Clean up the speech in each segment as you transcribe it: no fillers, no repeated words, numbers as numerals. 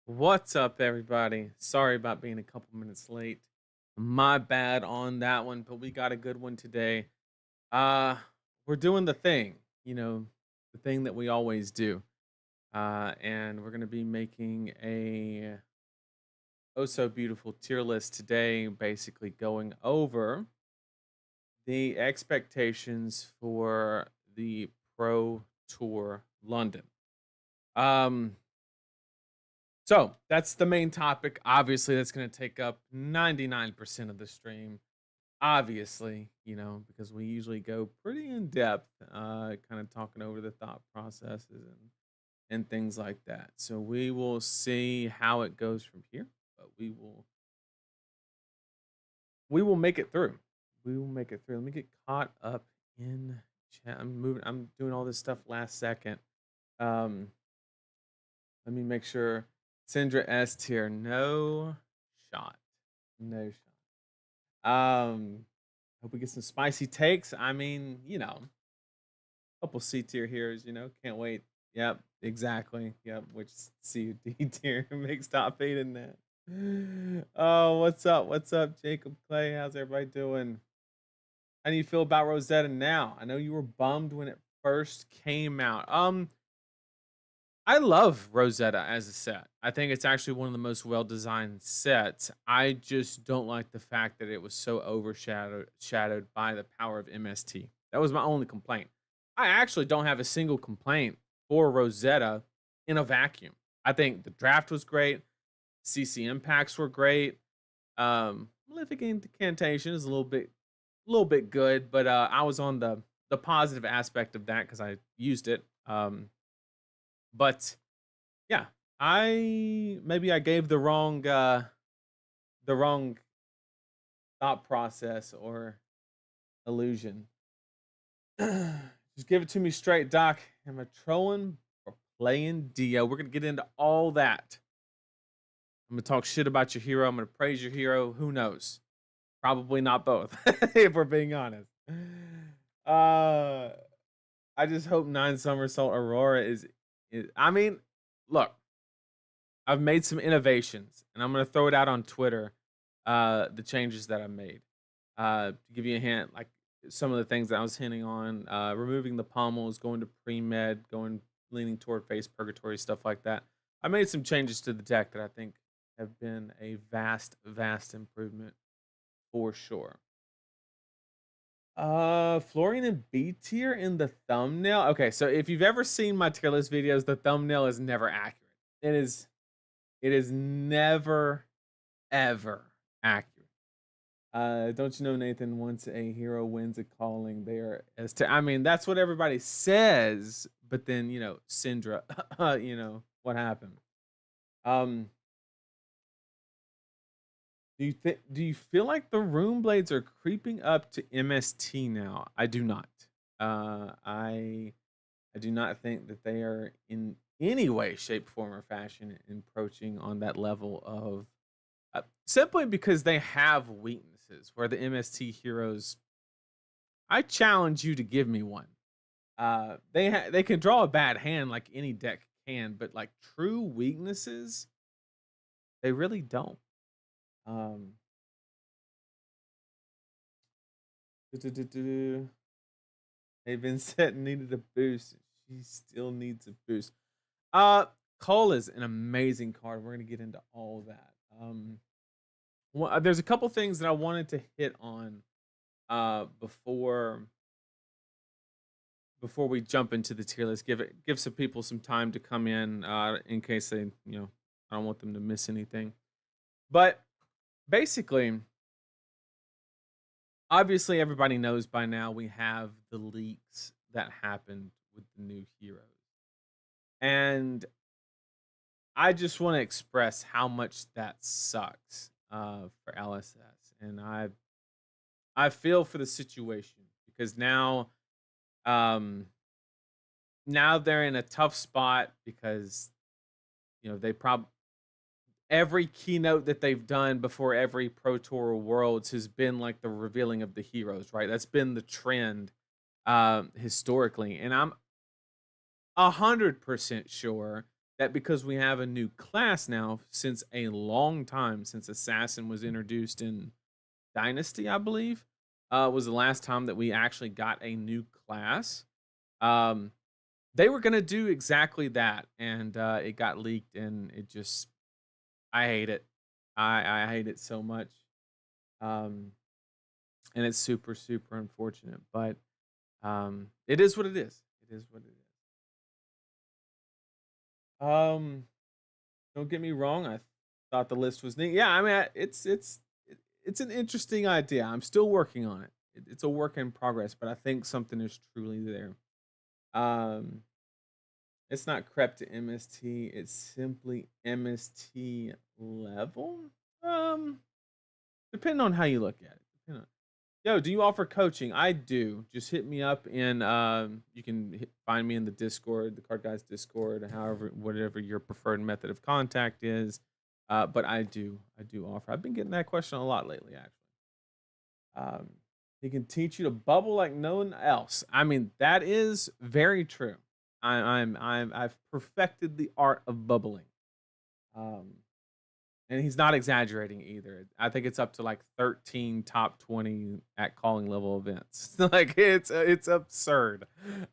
What's up, everybody? Sorry about being a couple minutes late. My bad on that one, but we got a good one today. Uh, we're doing the thing that we always do. And we're gonna be making a oh so beautiful tier list today, basically going over the expectations for the Pro Tour London. Um, So that's the main topic. Obviously, that's going to take up 99% of the stream. Obviously, because we usually go pretty in depth, kind of talking over the thought processes and things like that. So we will see how it goes from here, but we will make it through. We will make it through. Let me get caught up in chat. I'm doing all this stuff last second. Um, Let me make sure. Sindra S tier, no shot. No shot. Hope we get some spicy takes. I mean, couple C tier heroes, can't wait. Yep, exactly. Yep, which C or D tier makes top 8 in that. Oh, what's up? What's up, Jacob Clay? How's everybody doing? How do you feel about Rosetta now? I know you were bummed when it first came out. I love Rosetta as a set. I think it's actually one of the most well-designed sets. I just don't like the fact that it was so overshadowed by the power of MST. That was my only complaint. I actually don't have a single complaint for Rosetta in a vacuum. I think the draft was great. CC impacts were great. Malefic Incantation is a little bit good, but I was on the positive aspect of that because I used it. But yeah, I gave the wrong thought process or illusion. Just give it to me straight, Doc. Am I trolling or playing Dio? We're gonna get into all that. I'm gonna talk shit about your hero. I'm gonna praise your hero. Who knows? Probably not both, if we're being honest. Uh, I just hope Nine Somersault Aurora is. I mean, look, I've made some innovations, and I'm gonna throw it out on Twitter. The changes that I made. To give you a hint, like some of the things that I was hinting on, removing the pommels, going to pre-med, going leaning toward face purgatory, stuff like that. I made some changes to the deck that I think have been a vast, vast improvement for sure. Florian and B tier in the thumbnail. Okay, so if you've ever seen my tier list videos, the thumbnail is never accurate. It is never ever accurate. Don't you know, Nathan? Once a hero wins a calling, they are I mean, that's what everybody says, but then Syndra, what happened? Um, do you feel like the rune blades are creeping up to MST now? I do not. I do not think that they are in any way, shape, form, or fashion encroaching on that level of simply because they have weaknesses where the MST heroes. I challenge you to give me one. They can draw a bad hand like any deck can, but like true weaknesses, they really don't. Um, do-do-do-do-do. They've been set needed a boost. She still needs a boost. Uh, Cole is an amazing card. We're gonna get into all of that. There's a couple things that I wanted to hit on before we jump into the tier list. Give some people some time to come in case they I don't want them to miss anything. But basically, obviously, everybody knows by now we have the leaks that happened with the new heroes, and I just want to express how much that sucks for LSS, and I feel for the situation because um, now they're in a tough spot because they probably every keynote that they've done before every Pro Tour Worlds has been like the revealing of the heroes, right? That's been the trend historically, and I'm 100% sure that because we have a new class now since a long time, since Assassin was introduced in Dynasty, I believe, was the last time that we actually got a new class. Um, they were gonna do exactly that, and it got leaked, and it just I hate it. I hate it so much. Um, and it's super, super unfortunate, but it is what it is. It is what it is. Um, don't get me wrong. I thought the list was neat. Yeah, I mean, it's an interesting idea. I'm still working on it. It's a work in progress, but I think something is truly there. Um, it's not crept to MST. It's simply MST level. Um, depending on how you look at it. Yo, do you offer coaching? I do. Just hit me up in you can find me in the Discord, the Card Guys Discord, however whatever your preferred method of contact is. But I do offer. I've been getting that question a lot lately actually. Um he can teach you to bubble like no one else. I mean, that is very true. I've perfected the art of bubbling. Um and he's not exaggerating either. I think it's up to like 13 top 20 at calling level events. Like it's absurd,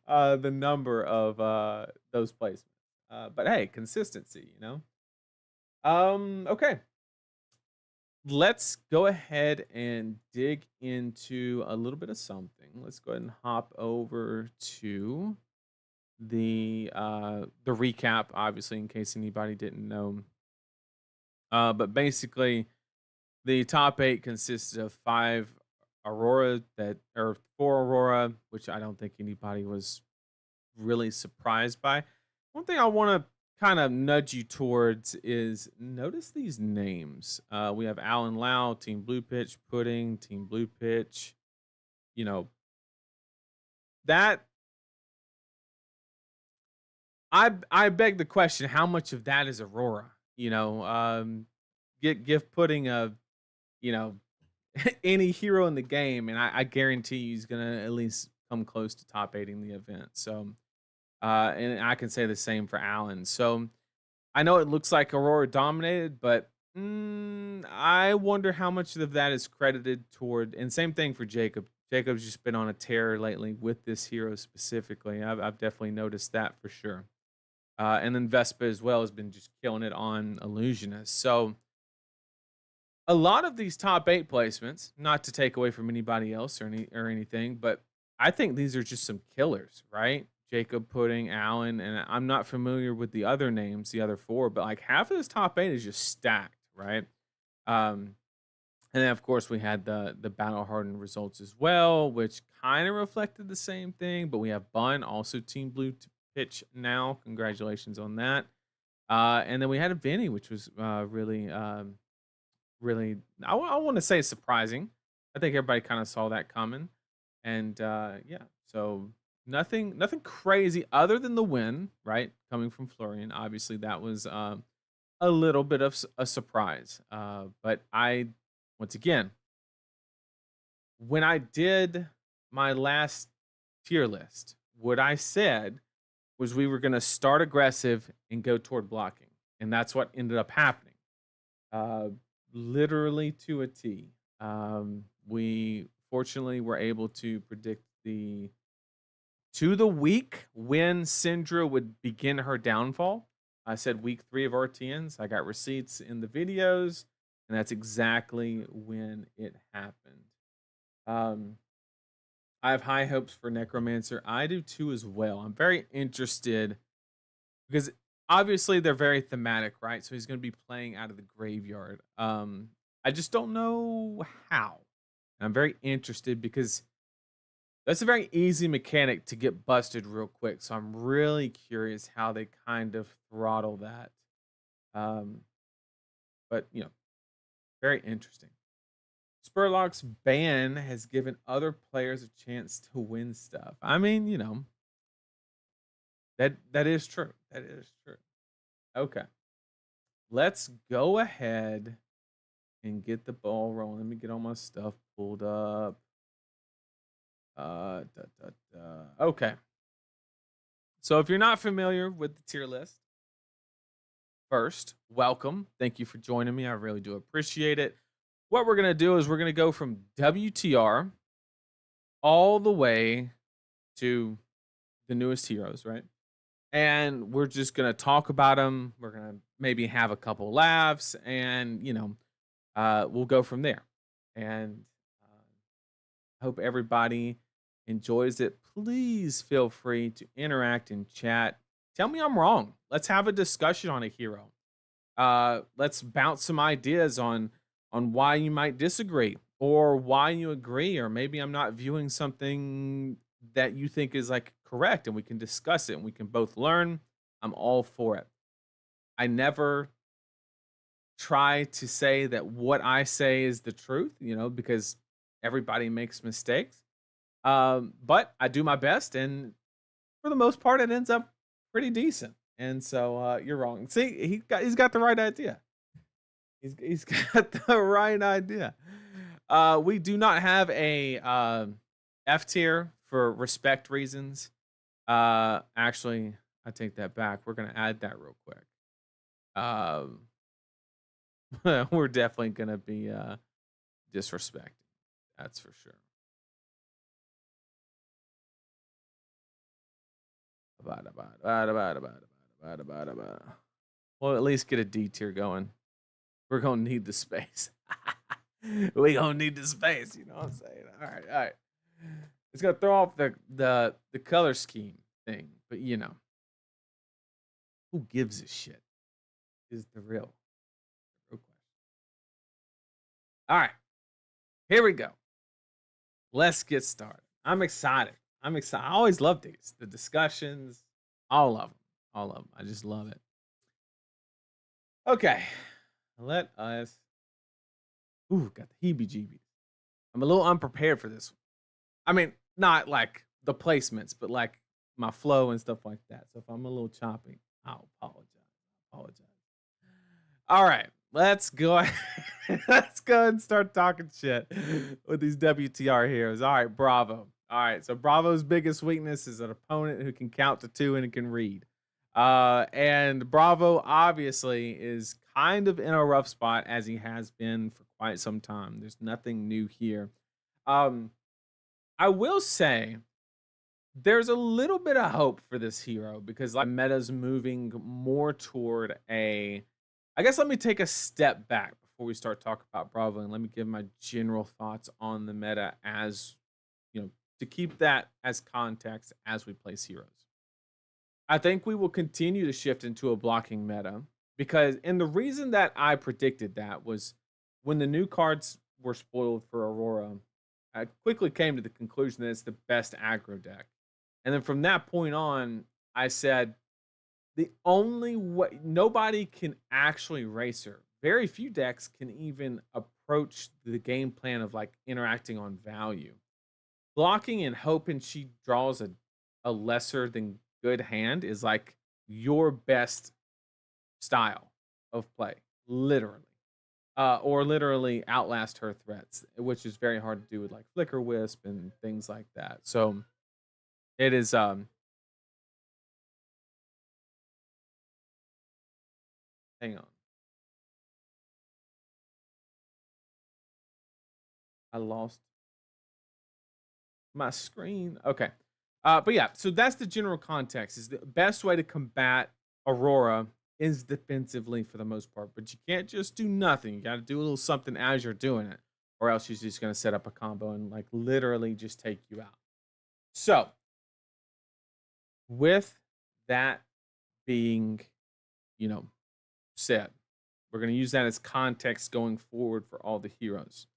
the number of those placements. But hey, consistency, you know. Okay, let's go ahead and dig into a little bit of something. Let's go ahead and hop over to the recap, obviously, in case anybody didn't know. But basically, the top 8 consisted of 5 Aurora that or 4 Aurora, which I don't think anybody was really surprised by. One thing I wanna kinda nudge you towards is notice these names. We have Alan Lau, Team Blue Pitch, Pudding, Team Blue Pitch. You know, that I beg the question, how much of that is Aurora? You know, give Pudding a, you know, any hero in the game, and I guarantee you he's gonna at least come close to top eighting the event. So, and I can say the same for Allen. So I know it looks like Aurora dominated, but I wonder how much of that is credited toward. And same thing for Jacob. Jacob's just been on a tear lately with this hero specifically. I've definitely noticed that for sure. And then Vespa as well has been just killing it on Illusionist. So a lot of these top 8 placements, not to take away from anybody else or anything, but I think these are just some killers, right? Jacob, Pudding, Allen, and I'm not familiar with the other names, the other 4, but like half of this top 8 is just stacked, right? Um, and then of course we had the battle hardened results as well, which kind of reflected the same thing. But we have Bun, also Team Blue Pitch now. Congratulations on that. And then we had a Vinny, which was really I want to say surprising. I think everybody kind of saw that coming. And yeah, so nothing crazy other than the win, right? Coming from Florian. Obviously that was a little bit of a surprise. But I once again, when I did my last tier list, what I said was we were going to start aggressive and go toward blocking. And that's what ended up happening. Uh, Literally to a T. We fortunately were able to predict the week when Syndra would begin her downfall. I said week 3 of RTNs. I got receipts in the videos, and that's exactly when it happened. I have high hopes for Necromancer. I do too as well. I'm very interested because obviously they're very thematic, right? So he's going to be playing out of the graveyard. I just don't know how. And I'm very interested because that's a very easy mechanic to get busted real quick. So I'm really curious how they kind of throttle that. Um, but very interesting. Spurlock's ban has given other players a chance to win stuff. I mean, that is true. That is true. Okay. Let's go ahead and get the ball rolling. Let me get all my stuff pulled up. Okay. So if you're not familiar with the tier list, first, welcome. Thank you for joining me. I really do appreciate it. What we're going to do is we're going to go from WTR all the way to the newest heroes, right? And we're just going to talk about them. We're going to maybe have a couple laughs and, we'll go from there. And I hope everybody enjoys it. Please feel free to interact in chat. Tell me I'm wrong. Let's have a discussion on a hero. Let's bounce some ideas on why you might disagree or why you agree, or maybe I'm not viewing something that you think is like correct, and we can discuss it and we can both learn. I'm all for it. I never try to say that what I say is the truth, because everybody makes mistakes. But I do my best, and for the most part, it ends up pretty decent. And so you're wrong. See, he's got the right idea. He's got the right idea. We do not have a F tier for respect reasons. Actually, I take that back. We're gonna add that real quick. Um, we're definitely gonna be disrespecting. That's for sure. We'll at least get a D tier going. We're gonna need the space. We gonna need the space. You know what I'm saying? All right, all right. It's gonna throw off the color scheme thing, but who gives a shit? Is the real question. All right, here we go. Let's get started. I'm excited. I'm excited. I always love these. The discussions, all of them, all of them. I just love it. Okay, let us. Ooh, got the heebie-jeebies. I'm a little unprepared for this one. I mean, not like the placements, but like my flow and stuff like that. So if I'm a little choppy, I'll apologize. All right, let's go. Let's go and start talking shit with these WTR heroes. All right, Bravo. All right, so Bravo's biggest weakness is an opponent who can count to 2 and can read. And Bravo obviously is kind of in a rough spot, as he has been for quite some time. There's nothing new here. I will say there's a little bit of hope for this hero because like meta's moving more toward a. I guess let me take a step back before we start talking about Bravo, and let me give my general thoughts on the meta as to keep that as context as we place heroes. I think we will continue to shift into a blocking meta because, and the reason that I predicted that was when the new cards were spoiled for Aurora, I quickly came to the conclusion that it's the best aggro deck. And then from that point on, I said the only way nobody can actually race her. Very few decks can even approach the game plan of like interacting on value. Blocking and hoping she draws a lesser than good hand is like your best style of play, literally. Or literally outlast her threats, which is very hard to do with like Flicker Wisp and things like that. So it is hang on. I lost my screen. Okay. But yeah, so that's the general context. Is the best way to combat Aurora is defensively for the most part, but you can't just do nothing. You got to do a little something as you're doing it, or else she's just going to set up a combo and like literally just take you out. So, with that being, said, we're going to use that as context going forward for all the heroes.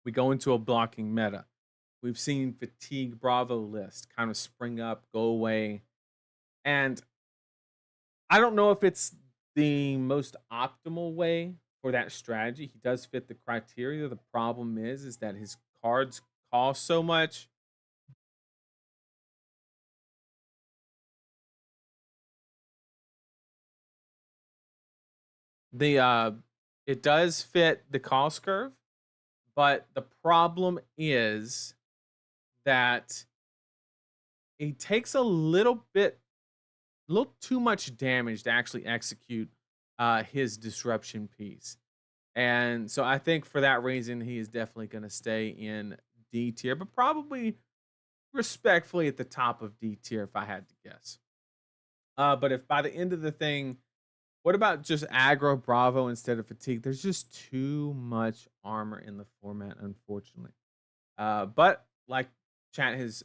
We go into a blocking meta. We've seen fatigue Bravo list kind of spring up, go away. And I don't know if it's the most optimal way for that strategy. He does fit the criteria. The problem is that his cards cost so much. The it does fit the cost curve, but the problem is that it takes a little too much damage to actually execute his disruption piece. And so I think for that reason, he is definitely going to stay in D tier, but probably respectfully at the top of D tier if I had to guess. But if by the end of the thing, what about just aggro Bravo instead of fatigue? There's just too much armor in the format, unfortunately. But like chat has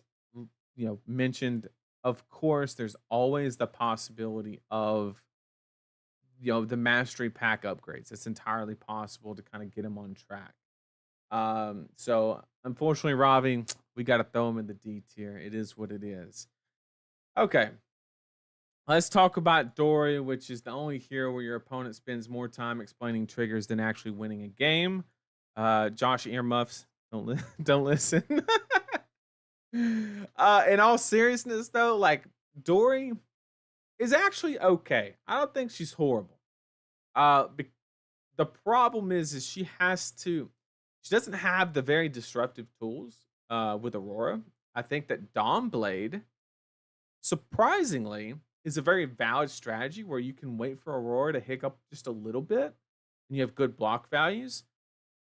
mentioned, of course, there's always the possibility of the mastery pack upgrades. It's entirely possible to kind of get him on track. So unfortunately, Ravi, we got to throw him in the D tier. It is what it is. Okay. Let's talk about Dory, which is the only hero where your opponent spends more time explaining triggers than actually winning a game. Josh earmuffs, don't listen. In all seriousness, though, like Dory is actually okay. I don't think she's horrible. The problem is she doesn't have the very disruptive tools with Aurora. I think that Dawnblade, surprisingly, is a very valid strategy where you can wait for Aurora to hiccup just a little bit and you have good block values.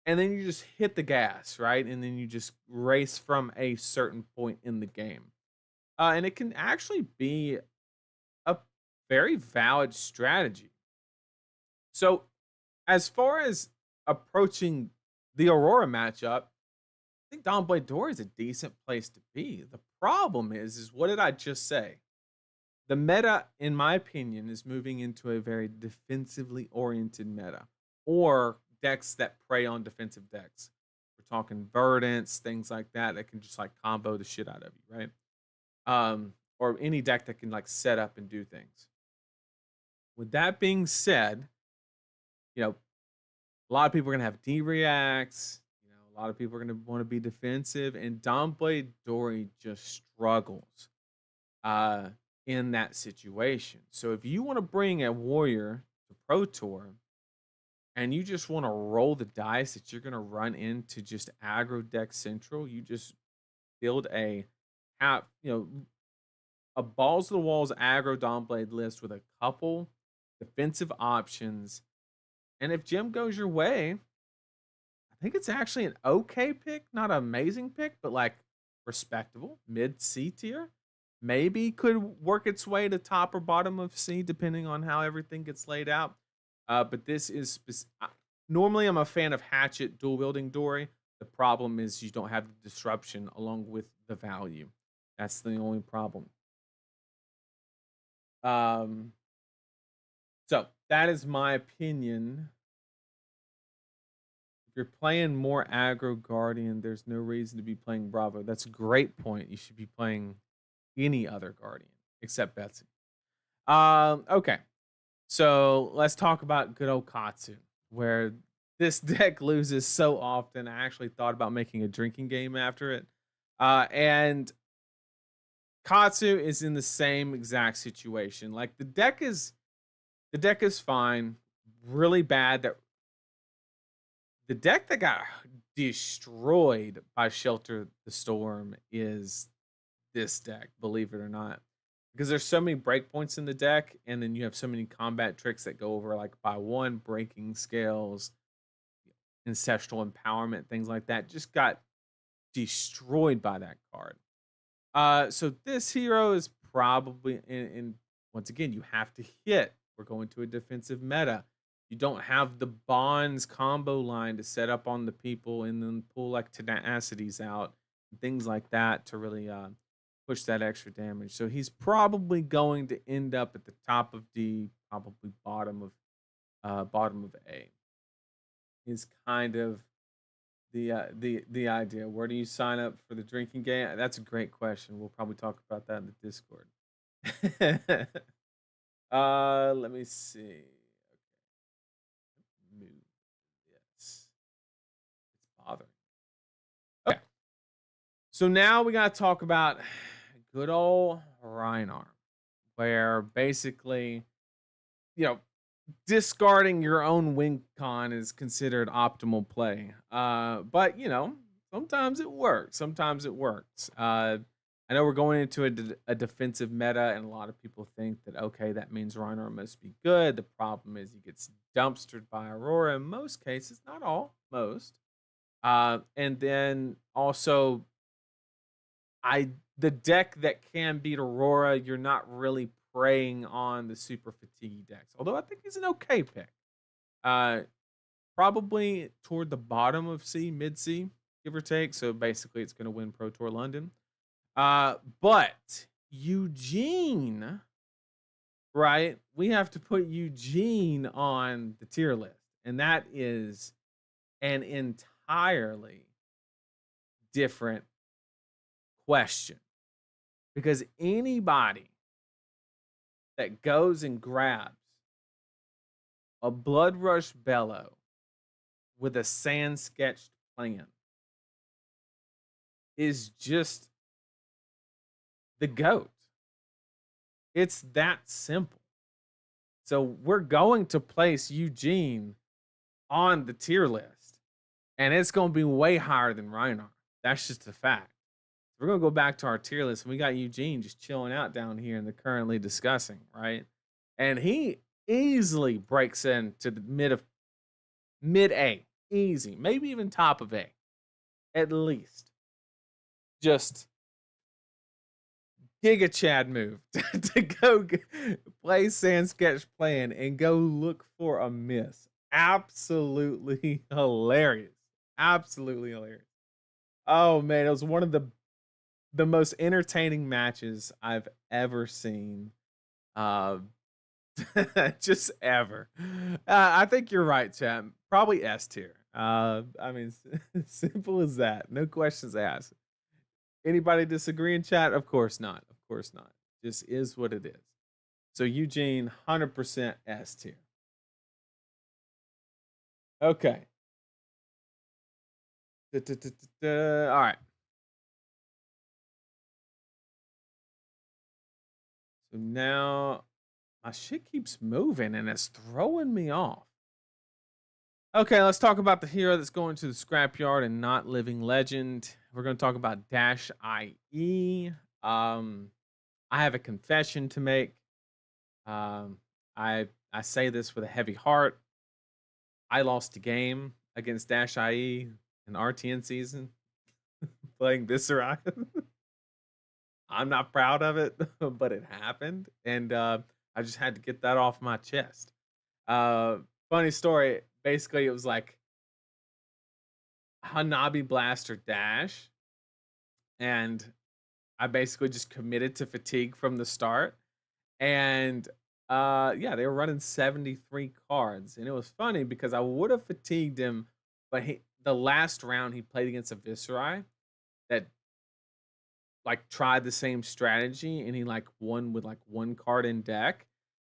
And then you just hit the gas, right? And then you just race from a certain point in the game. And it can actually be a very valid strategy. So, as far as approaching the Aurora matchup, I think Dawnblade Door is a decent place to be. The problem is what did I just say? The meta, in my opinion, is moving into a very defensively oriented meta, or decks that prey on defensive decks. We're talking Verdants, things like that that can just like combo the shit out of you, right? Or any deck that can like set up and do things. With that being said, a lot of people are gonna have D reacts. A lot of people are gonna want to be defensive, and Dawnblade Dory just struggles in that situation. So if you want to bring a warrior to Pro Tour and you just want to roll the dice that you're gonna run into just aggro deck central, you just build a balls to the walls aggro Dawnblade list with a couple defensive options. And if Jim goes your way, I think it's actually an okay pick, not an amazing pick, but like respectable, mid C tier. Maybe could work its way to top or bottom of C depending on how everything gets laid out. But this is normally I'm a fan of Hatchet dual wielding Dory. The problem is you don't have the disruption along with the value. That's the only problem. So that is my opinion. If you're playing more aggro Guardian, there's no reason to be playing Bravo. That's a great point. You should be playing any other Guardian except Betsy. Okay. So let's talk about good old Katsu, where this deck loses so often. I actually thought about making a drinking game after it. And Katsu is in the same exact situation. Like the deck is fine. Really bad that the deck that got destroyed by Shelter the Storm is this deck, believe it or not. Because there's so many breakpoints in the deck, and then you have so many combat tricks that go over like by one, breaking scales, ancestral empowerment, things like that. Just got destroyed by that card. So this hero is probably in once again, you have to hit. We're going to a defensive meta. You don't have the bonds combo line to set up on the people and then pull like tenacities out and things like that to really push that extra damage. So he's probably going to end up at the top of D, probably bottom of A. Is kind of the idea. Where do you sign up for the drinking game? That's a great question. We'll probably talk about that in the Discord. Let me see. Okay. Move. Yes. It's bothering. Okay. So now we gotta talk about good old Reinarm, where basically, discarding your own win con is considered optimal play. But sometimes it works. Sometimes it works. I know we're going into a defensive meta, and a lot of people think that, okay, that means Reinhardt must be good. The problem is he gets dumpstered by Aurora in most cases, not all, most. And then also, I the deck that can beat Aurora, you're not really preying on the super fatigue decks. Although I think he's an okay pick. Uh, Probably toward the bottom of C, mid C, give or take. So basically, it's going to win Pro Tour London. But Eugene, right? We have to put Eugene on the tier list, and that is an entirely different question because anybody that goes and grabs a Blood Rush Bellow with a sand sketched plan is just the GOAT. It's that simple. So we're going to place Eugene on the tier list, and it's going to be way higher than Reinhardt. That's just a fact. We're going to go back to our tier list, and we got Eugene just chilling out down here in the currently discussing, right? And he easily breaks into the mid A, easy, maybe even top of A, at least. Just Giga Chad move to go play Sand Sketch Plan and go look for a miss. Absolutely hilarious. Absolutely hilarious. Oh man, it was one of the most entertaining matches I've ever seen. Uh, just ever. I think you're right, Chad. Probably S tier. I mean, simple as that. No questions asked. Anybody disagree in chat? Of course not. Of course not. Just is what it is. So Eugene, 100% S tier. Okay. All right. So now my shit keeps moving and it's throwing me off. Okay, let's talk about the hero that's going to the scrapyard and not living legend. We're going to talk about Dash IE. I have a confession to make. Um, I say this with a heavy heart. I lost a game against Dash IE in RTN season playing Viscera. I'm not proud of it, but it happened, and I just had to get that off my chest. Uh, Funny story. Basically, it was like Hanabi Blaster Dash, and I basically just committed to fatigue from the start. And yeah, they were running 73 cards. And it was funny because I would have fatigued him, but the last round he played against a Viserai that like tried the same strategy and he like won with like one card in deck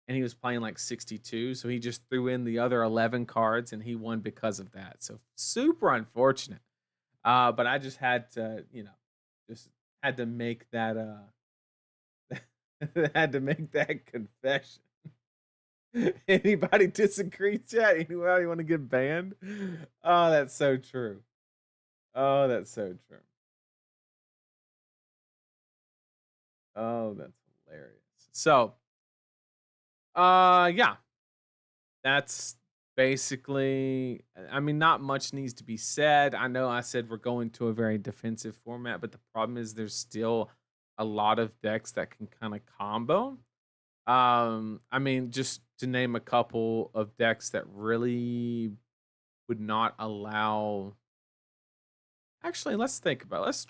and he was playing like 62. So he just threw in the other 11 cards and he won because of that. So super unfortunate. But I just had to, just had to make that had to make that confession. Anybody disagree, chat? Anybody want to get banned? Oh, that's so true. Oh, that's so true. Oh, that's hilarious. So, yeah, that's basically. I mean, not much needs to be said. I know I said we're going to a very defensive format, but the problem is there's still a lot of decks that can kind of combo. I mean, just to name a couple of decks that really would not allow. Actually, let's think about it.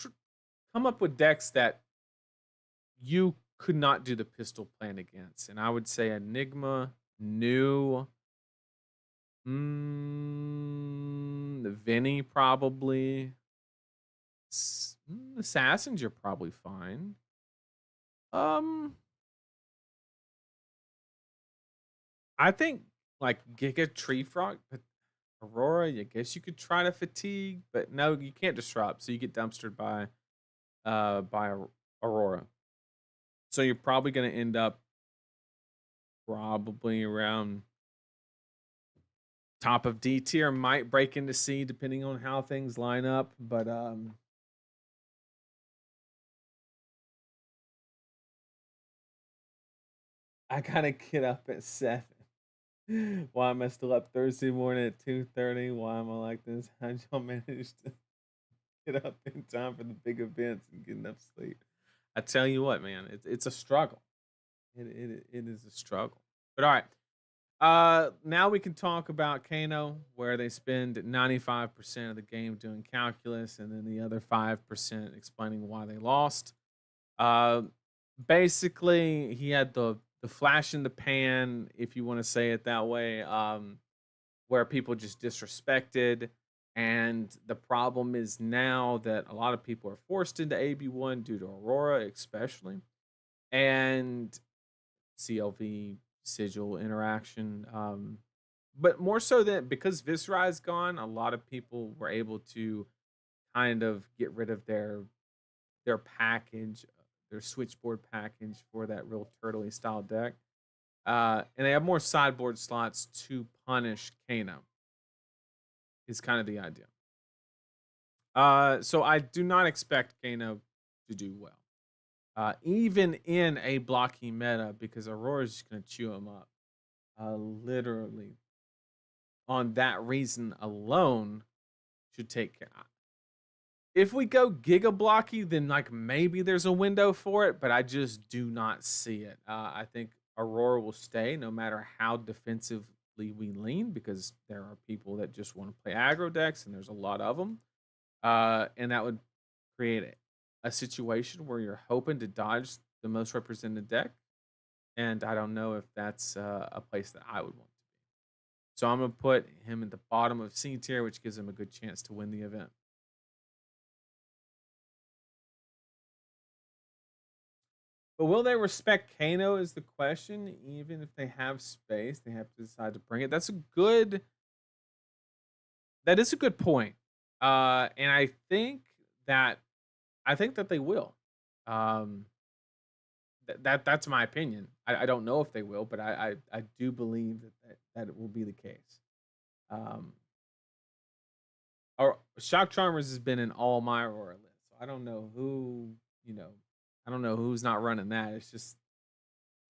Come up with decks that you could not do the pistol plan against. And I would say Enigma, New, Vinny probably. Assassins, you're probably fine. Um, I think like Giga Tree Frog, but Aurora, I guess you could try to fatigue, but no, you can't disrupt, so you get dumpstered by Aurora. So you're probably gonna end up probably around top of D tier, might break into C depending on how things line up. But I gotta get up at 7. Why am I still up Thursday morning at 2:30? Why am I like this? How'd y'all manage to get up in time for the big events and get enough sleep? I tell you what, man, it's a struggle. It is a struggle. But all right. Now we can talk about Kano, where they spend 95% of the game doing calculus and then the other 5% explaining why they lost. Uh, Basically, he had the flash in the pan, if you want to say it that way, where people just disrespected. And the problem is now that a lot of people are forced into AB1 due to Aurora, especially, and CLV sigil interaction. But more so that because Viscera is gone, a lot of people were able to kind of get rid of their package, their switchboard package for that real turtley style deck. And they have more sideboard slots to punish Kano, is kind of the idea. So I do not expect Kano to do well. Even in a blocky meta, because Aurora's just gonna chew him up. Literally on that reason alone should take care. If we go Giga Blocky, then like maybe there's a window for it, but I just do not see it. I think Aurora will stay no matter how defensively we lean because there are people that just want to play aggro decks, and there's a lot of them. And that would create a situation where you're hoping to dodge the most represented deck, and I don't know if that's a place that I would want to be. So I'm gonna put him at the bottom of C tier, which gives him a good chance to win the event. But will they respect Kano is the question. Even if they have space, they have to decide to bring it. That is a good point. And that I think that they will. Um, that's my opinion. I don't know if they will, but I do believe that it will be the case. Um, or Shock Charmers has been in all my Aurora lists, so I don't know who I don't know who's not running that. It's just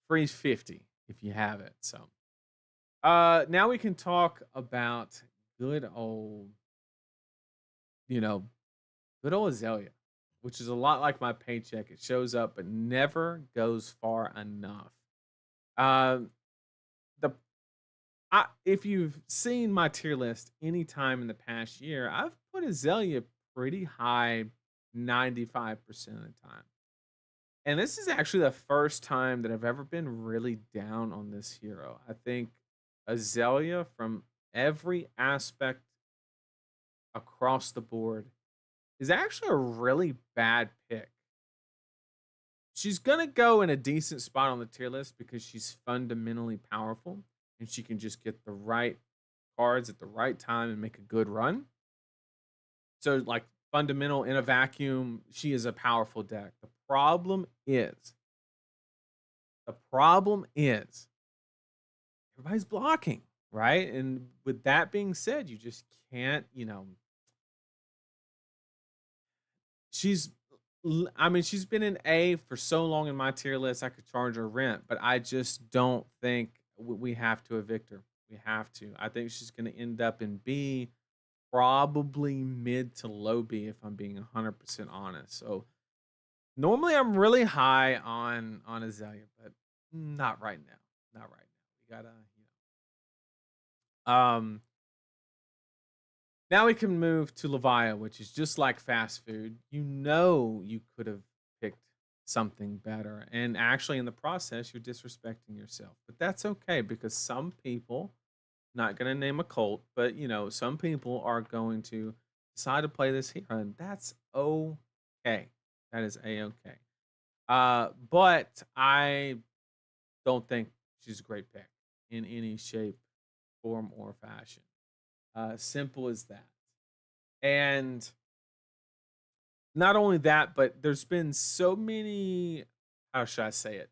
free 50 if you have it. So now we can talk about good old, you know, good old Azalea, which is a lot like my paycheck. It shows up but never goes far enough. Um, the if you've seen my tier list any time in the past year, I've put Azalea pretty high 95% of the time. And this is actually the first time that I've ever been really down on this hero. I think Azalea, from every aspect across the board, is actually a really bad pick. She's gonna go in a decent spot on the tier list because she's fundamentally powerful and she can just get the right cards at the right time and make a good run. So, like, fundamental in a vacuum, she is a powerful deck. The problem is everybody's blocking, right? And with that being said, you just can't, she's I mean, she's been an A for so long in my tier list, I could charge her rent, but I just don't think we have to evict her. We have to. I think she's going to end up in B, probably mid to low B, if I'm being 100% honest. So normally I'm really high on Azalea, but not right now. Not right now. We gotta, now we can move to Levia, which is just like fast food. You could have picked something better. And actually, in the process, you're disrespecting yourself. But that's okay because some people, not going to name a cult, but some people are going to decide to play this hero. And that's okay. That is a okay. But I don't think she's a great pick in any shape, form, or fashion. Simple as that. And not only that, but there's been so many, how should I say it?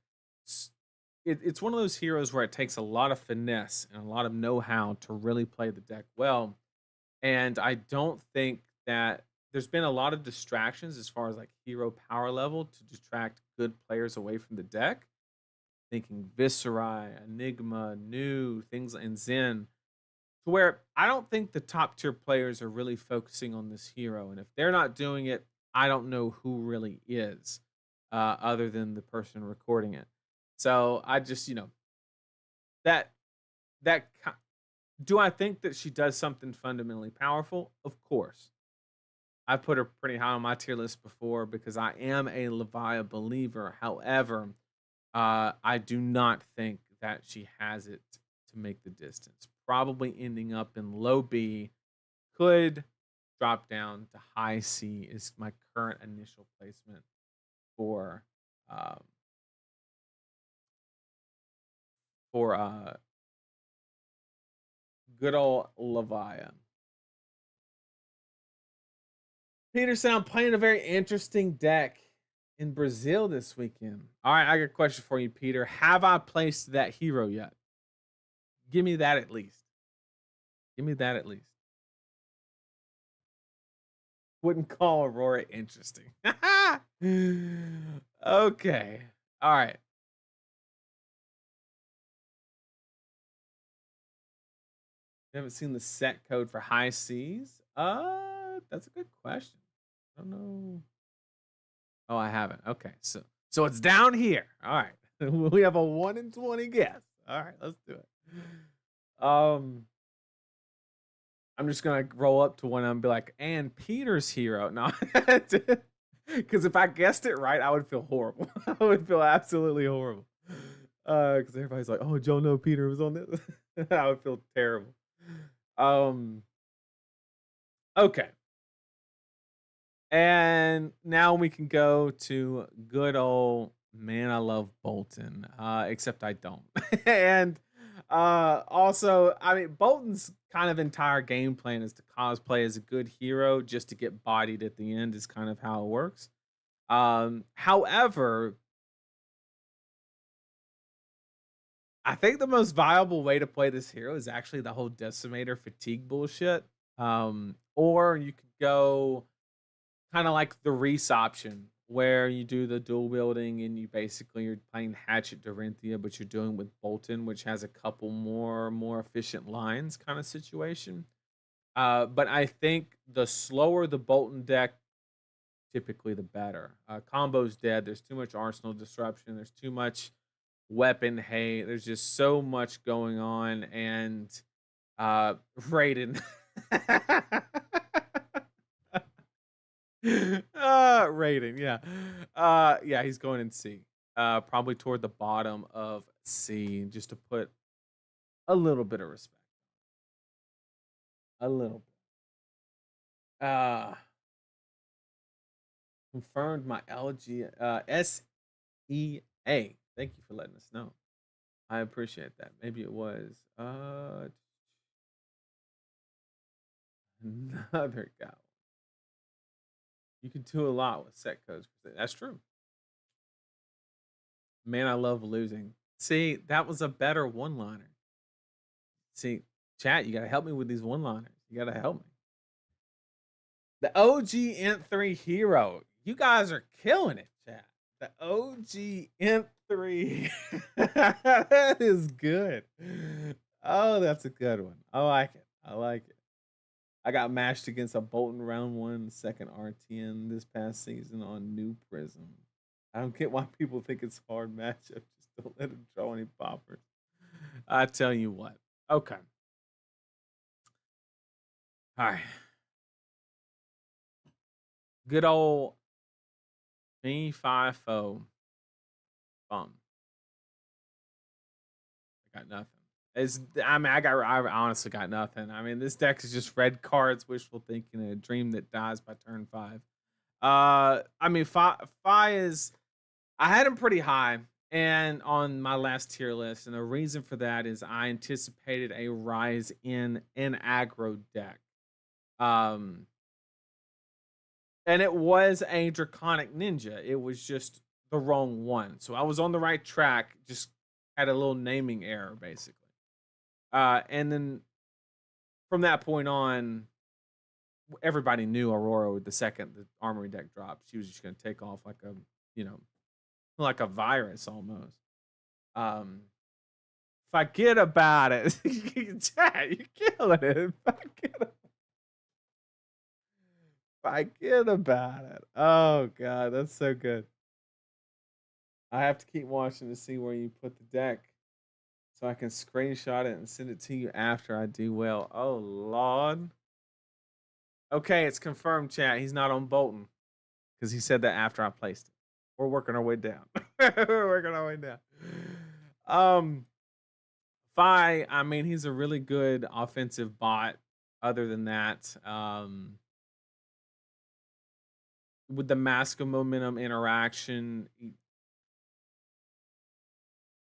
It's one of those heroes where it takes a lot of finesse and a lot of know-how to really play the deck well. And I don't think that there's been a lot of distractions as far as like hero power level to distract good players away from the deck. thinking Viscerai, Enigma, New, things and Zen, to where I don't think the top tier players are really focusing on this hero. And if they're not doing it, I don't know who really is, other than the person recording it. So I just, that that ki- do I think that she does something fundamentally powerful? Of course. I put her pretty high on my tier list before because I am a Leviah believer. However, I do not think that she has it to make the distance. Probably ending up in low B, could drop down to high C is my current initial placement for um, for good old Leviah. Peterson, I'm playing a very interesting deck in Brazil this weekend. All right, I got a question for you, Peter. Have I placed that hero yet? Give me that at least. Give me that at least. Wouldn't call Aurora interesting. Okay. All right. You haven't seen the set code for high C's? That's a good question. I don't know. Oh, I haven't. Okay. So it's down here. All right. We have a 1 in 20 guess. All right, let's do it. I'm just gonna roll up to one and be like, and Peter's hero. No, because if I guessed it right, I would feel horrible. I would feel absolutely horrible. Because everybody's like, "Oh, Joe, no, Peter was on this." I would feel terrible. Um, okay, and now we can go to good old man. I love Bolton, except I don't. And also, I mean, Bolton's kind of entire game plan is to cosplay as a good hero just to get bodied at the end, is kind of how it works. However, I think the most viable way to play this hero is actually the whole decimator fatigue bullshit. Or you could go kind of like the Reese option, where you do the dual wielding and you basically you're playing Hatchet Dorinthia, but you're doing with Bolton, which has a couple more efficient lines kind of situation. But I think the slower the Bolton deck, typically the better. Combo's dead. There's too much arsenal disruption. There's too much weapon hate. There's just so much going on, and Raiden. Raiden, yeah. Yeah, he's going in C. Probably toward the bottom of C, just to put a little bit of respect. A little bit. Confirmed my LG SEA. Thank you for letting us know. I appreciate that. Maybe it was another guy. You can do a lot with set codes. That's true. Man, I love losing. See, that was a better one-liner. See, chat, you gotta help me with these one-liners. You gotta help me. The OG N3 hero. You guys are killing it, chat. The OG N3. That is good. Oh, that's a good one. I like it. I like it. I got matched against a Bolton round one, second RTN this past season on New Prism. I don't get why people think it's a hard matchup. Just don't let him draw any poppers. I tell you what. Okay. All right. Good old me 5 bum. I got nothing. I honestly got nothing. I mean, this deck is just red cards, wishful thinking, and a dream that dies by turn 5. I mean, Fi is, I had him pretty high and on my last tier list, and the reason for that is I anticipated a rise in an aggro deck. Um, and it was a draconic ninja. It was just the wrong one. So I was on the right track, just had a little naming error basically. And then from that point on, everybody knew Aurora with the second the armory deck dropped. She was just going to take off like a, you know, like a virus almost. Um, Forget about it. Chat, you're killing it. Forget about it. Oh god, that's so good. I have to keep watching to see where you put the deck so I can screenshot it and send it to you after I do well. Oh lord. Okay, it's confirmed, chat. He's not on Bolton because he said that after I placed it. We're working our way down. We're working our way down. Um, I mean, he's a really good offensive bot. Other than that, with the mask of momentum interaction,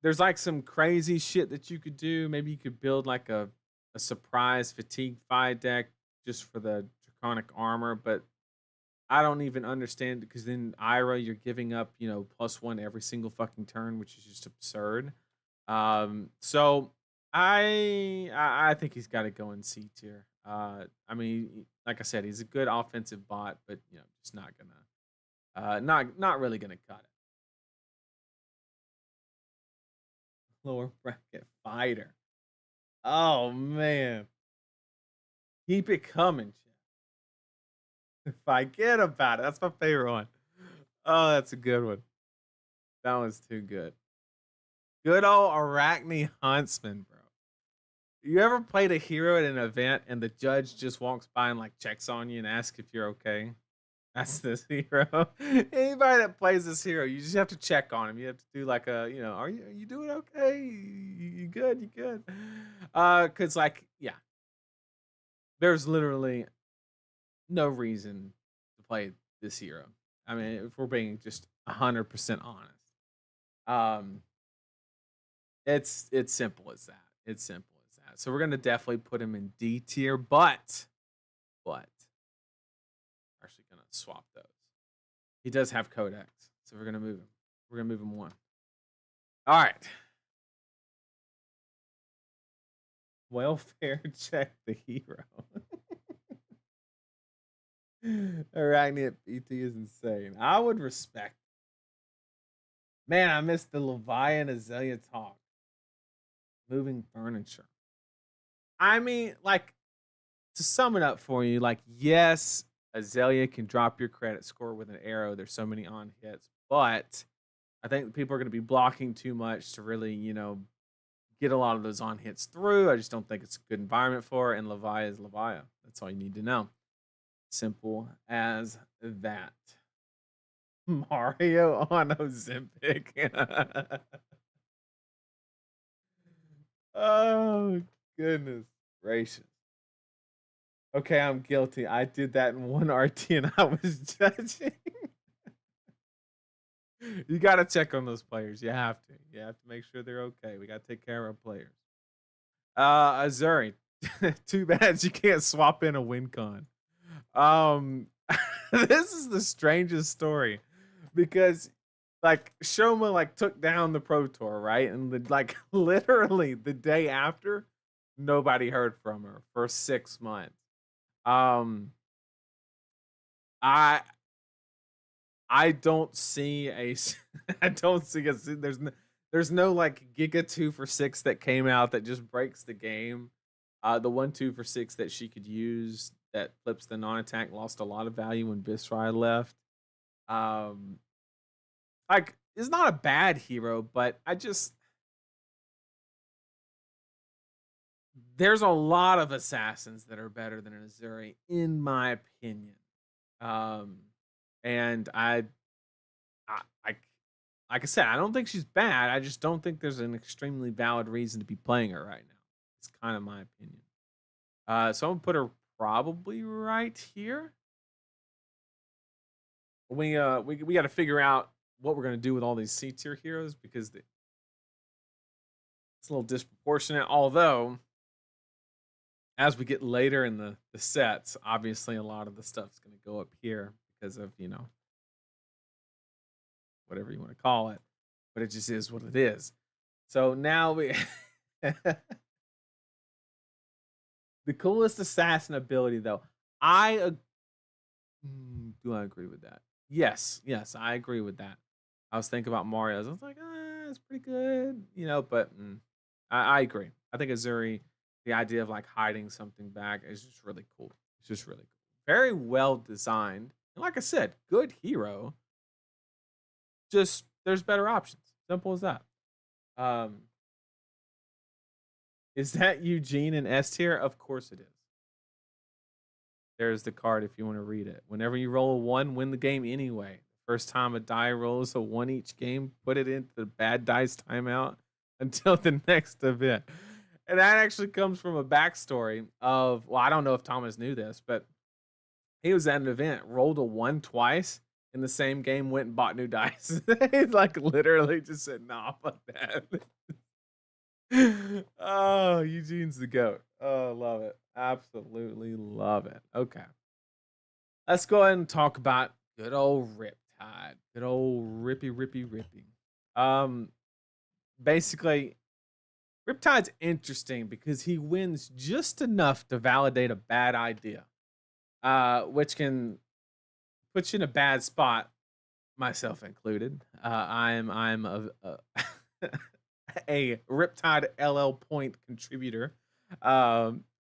there's like some crazy shit that you could do. Maybe you could build like a surprise fatigue fight deck just for the draconic armor, but I don't even understand because then Ira, you're giving up, +1 every single fucking turn, which is just absurd. So I think he's got to go in C tier. I mean, like I said, he's a good offensive bot, but just not gonna, not really gonna cut it. Lower bracket fighter. Oh man, keep it coming. Forget about it. That's my favorite one. Oh, that's a good one. That one's too good. Good old Arachne Huntsman, bro. You ever played a hero at an event and the judge just walks by and like checks on you and asks if you're okay? That's this hero. Anybody that plays this hero, you just have to check on him. You have to do like are you doing okay? You good? You good? Cause like, yeah, there's literally no reason to play this hero. I mean, if we're being just 100% honest. Um, it's simple as that. It's simple as that. So we're gonna definitely put him in D tier, but we're actually gonna swap those. He does have Codex, so we're gonna move him. We're gonna move him one. All right. Welfare check the hero. Arachne at PT is insane. I would respect. Man, I missed the Levi and Azalea talk. Moving furniture. I mean, like, to sum it up for you, like, yes, Azalea can drop your credit score with an arrow. There's so many on hits, but I think people are going to be blocking too much to really, get a lot of those on hits through. I just don't think it's a good environment for her. And Levi is Levi. That's all you need to know. Simple as that. Mario on Ozempic. Oh, goodness gracious. Okay, I'm guilty. I did that in one RT and I was judging. You got to check on those players. You have to. You have to make sure they're okay. We got to take care of our players. Azuri. Too bad you can't swap in a win con. This is the strangest story because like Shoma like took down the Pro Tour, right? And like literally the day after, nobody heard from her for 6 months. Um I I don't see a I don't see a there's no like Giga 2 for 6 that came out that just breaks the game. The 1 2 for 6 that she could use that flips the non-attack lost a lot of value when Visrai left. Um like is not a bad hero, but there's a lot of assassins that are better than an Azuri, in my opinion. Um and I like I said, I don't think she's bad. I just don't think there's an extremely valid reason to be playing her right now. It's kind of my opinion. So I'm gonna put her probably right here. We got to figure out what we're gonna do with all these C tier heroes because it's a little disproportionate. Although, as we get later in the sets, obviously a lot of the stuff's gonna go up here because of whatever you want to call it, but it just is what it is. So now we. The coolest assassin ability, though, do I agree with that? Yes, I agree with that. I was thinking about Mario's. I was like, it's pretty good, but I agree. I think Azuri, the idea of like hiding something back is just really cool. It's just really cool. Very well designed. And like I said, good hero. Just there's better options. Simple as that. Um, is that Eugene in S tier? Of course it is. There's the card if you want to read it. Whenever you roll a 1, win the game anyway. First time a die rolls a 1 each game, put it into the bad dice timeout until the next event. And that actually comes from a backstory of, well, I don't know if Thomas knew this, but he was at an event, rolled a 1 twice in the same game, went and bought new dice. He like literally just said, nah, fuck that. Oh, Eugene's the GOAT. Oh, love it. Absolutely love it. Okay. Let's go ahead and talk about good old Riptide. Good old Rippy. Um, basically, Riptide's interesting because he wins just enough to validate a bad idea, which can put you in a bad spot, myself included. I'm a Riptide LL point contributor.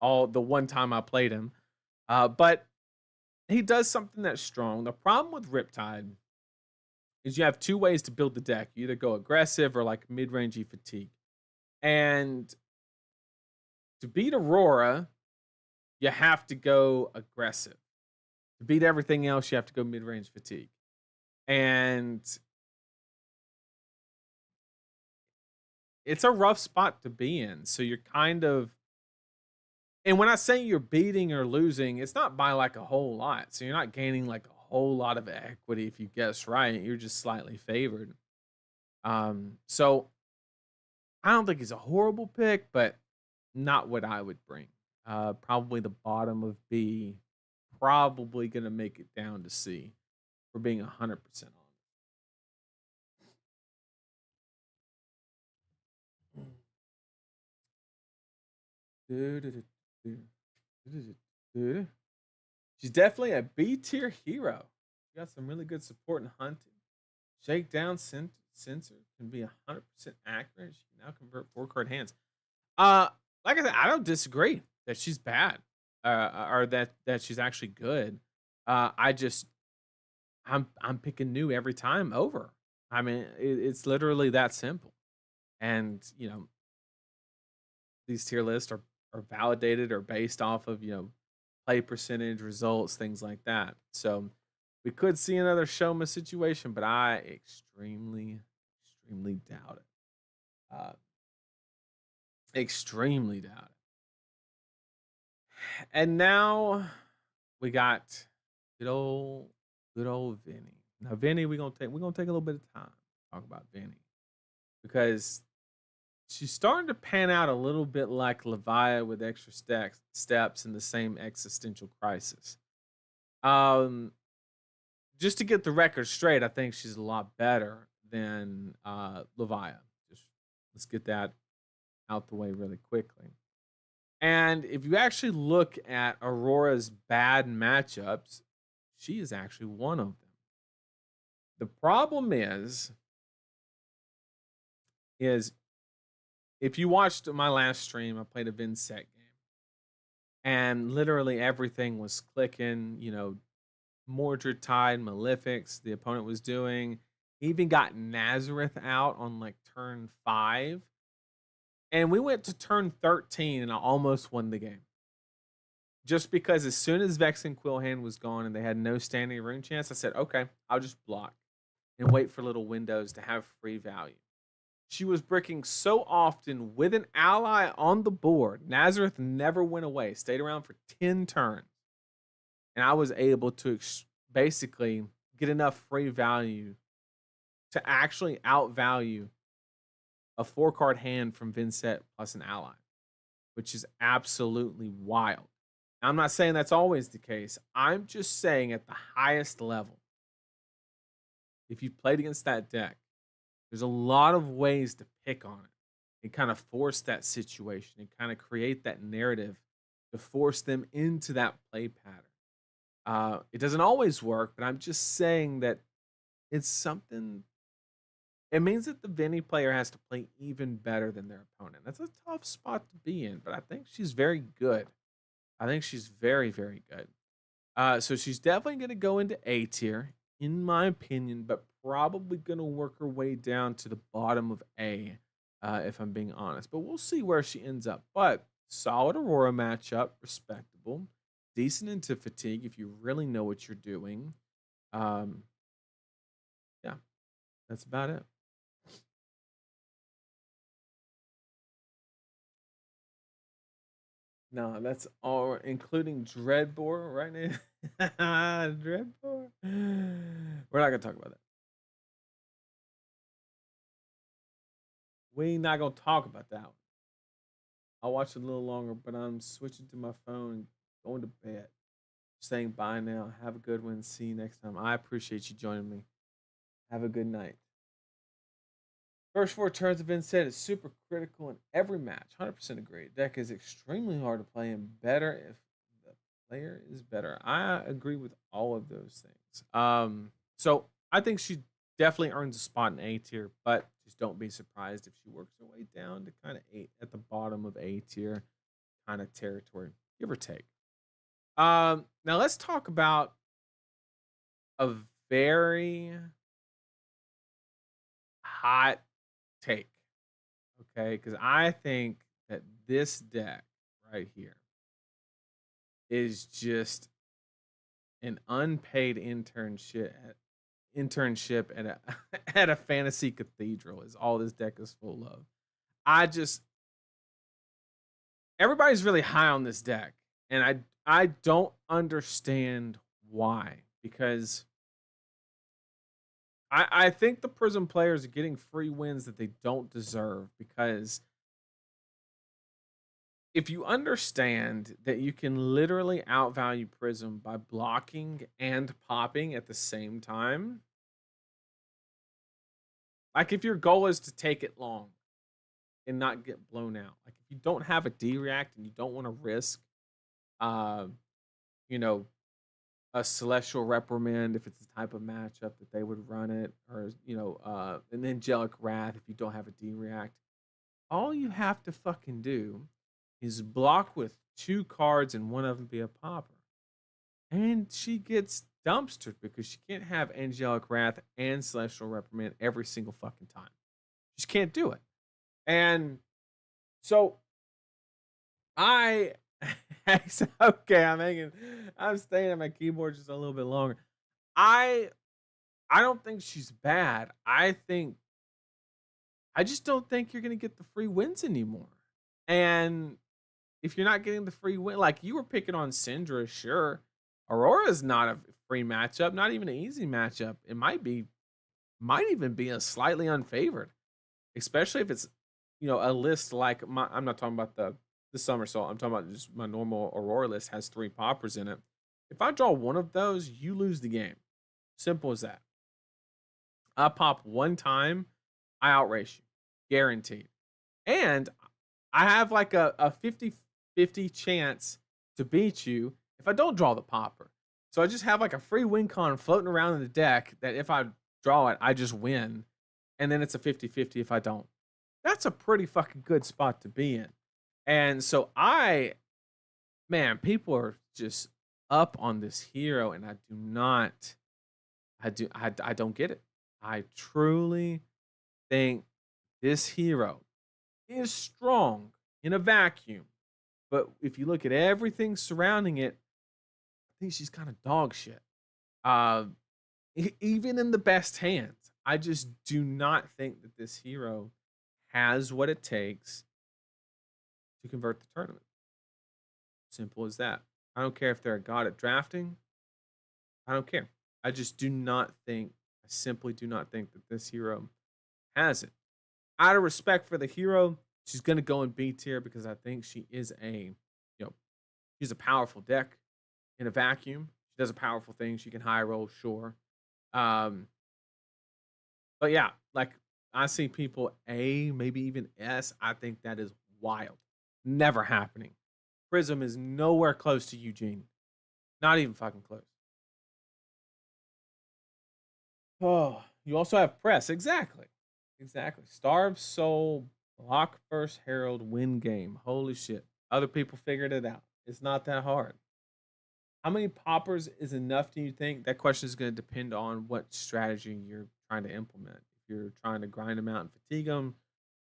All the one time I played him, but he does something that's strong. The problem with Riptide is you have two ways to build the deck. You either go aggressive or like mid-rangey fatigue. And to beat Aurora, you have to go aggressive. To beat everything else, you have to go mid-range fatigue. And it's a rough spot to be in. So you're kind of, and when I say you're beating or losing, it's not by like a whole lot. So you're not gaining like a whole lot of equity if you guess right. You're just slightly favored. So I don't think he's a horrible pick, but not what I would bring. Probably the bottom of B. Probably gonna make it down to C for being 100% on. She's definitely a B tier hero. She got some really good support in hunting. Shakedown sensor can be 100% accurate. She can now convert 4-card hands. Like I said, I don't disagree that she's bad, or that she's actually good. I just I'm picking new every time over. I mean, it's literally that simple. And these tier lists are validated or based off of play percentage, results, things like that. So we could see another Shoma situation, but I extremely doubt it. Extremely doubt it. And now we got good old Vinny. Now Vinny, we're gonna take a little bit of time to talk about Vinny because she's starting to pan out a little bit like Leviah with extra steps in the same existential crisis. Just to get the record straight, I think she's a lot better than Leviah. Just let's get that out the way really quickly. And if you actually look at Aurora's bad matchups, she is actually one of them. The problem is if you watched my last stream, I played a Vincent game, and literally everything was clicking. Mordred Tide, Malefics, the opponent was doing. He even got Nazareth out on like turn 5. And we went to turn 13 and I almost won the game. Just because as soon as Vex and Quillhand was gone and they had no standing rune chance, I said, okay, I'll just block and wait for little windows to have free value. She was bricking so often with an ally on the board. Nazareth never went away, stayed around for 10 turns. And I was able to basically get enough free value to actually outvalue a 4-card hand from Vincent plus an ally, which is absolutely wild. Now, I'm not saying that's always the case. I'm just saying at the highest level, if you've played against that deck, there's a lot of ways to pick on it and kind of force that situation and kind of create that narrative to force them into that play pattern. It doesn't always work, but I'm just saying that it's something it means that the Vinny player has to play even better than their opponent. That's a tough spot to be in, but I think she's very good. I think she's very, very good. So she's definitely going to go into A tier, in my opinion, but probably going to work her way down to the bottom of A, if I'm being honest. But we'll see where she ends up. But solid Aurora matchup, respectable, decent into fatigue if you really know what you're doing. Um, yeah, that's about it. No, that's all, including Dreadbore right now. Dreadbore. We're not gonna talk about that. We not gonna talk about that one. I'll watch it a little longer, but I'm switching to my phone and going to bed. Saying bye now. Have a good one. See you next time. I appreciate you joining me. Have a good night. First 4 turns have been said is super critical in every match. 100% agree. Deck is extremely hard to play and better if the player is better. I agree with all of those things. So I think she definitely earns a spot in A tier, but just don't be surprised if she works her way down to kind of A at the bottom of A tier kind of territory, give or take. Now let's talk about a very hot take. Okay, because I think that this deck right here is just an unpaid internship at a at a fantasy cathedral is all this deck is full of. I just everybody's really high on this deck, and I don't understand why, because I think the Prism players are getting free wins that they don't deserve, because if you understand that you can literally outvalue Prism by blocking and popping at the same time, like if your goal is to take it long and not get blown out, like if you don't have a D react and you don't want to risk, uh, you know, a Celestial Reprimand if it's the type of matchup that they would run it, or an Angelic Wrath if you don't have a D react, all you have to fucking do is block with 2 cards and one of them be a popper. And she gets dumpstered because she can't have Angelic Wrath and Celestial Reprimand every single fucking time. She just can't do it. And so I okay, I'm staying at my keyboard just a little bit longer. I don't think she's bad. I just don't think you're gonna get the free wins anymore. And if you're not getting the free win, like you were picking on Syndra, sure. Aurora's not a free matchup, not even an easy matchup. It might even be a slightly unfavored, especially if it's a list like I'm not talking about the somersault. I'm talking about just my normal Aurora list has 3 poppers in it. If I draw one of those, you lose the game. Simple as that. I pop one time, I outrace you, guaranteed. And I have like a 50-50 chance to beat you if I don't draw the popper. So I just have like a free win con floating around in the deck that if I draw it, I just win. And then it's a 50-50 if I don't. That's a pretty fucking good spot to be in. And so people are just up on this hero, and I don't get it. I truly think this hero is strong in a vacuum, but if you look at everything surrounding it, I think she's kind of dog shit. Even in the best hands, I just do not think that this hero has what it takes to convert the tournament. Simple as that. I don't care if they're a god at drafting. I don't care. I just do not think, I simply do not think that this hero has it. Out of respect for the hero, she's going to go in B tier because I think she is she's a powerful deck in a vacuum. She does a powerful thing. She can high roll, sure. But yeah, like I see people A, maybe even S. I think that is wild. Never happening. Prism is nowhere close to Eugene. Not even fucking close. Oh, you also have press. Exactly. Exactly. Starve Soul, Block Burst Herald, win game. Holy shit. Other people figured it out. It's not that hard. How many poppers is enough, do you think? That question is going to depend on what strategy you're trying to implement. If you're trying to grind them out and fatigue them,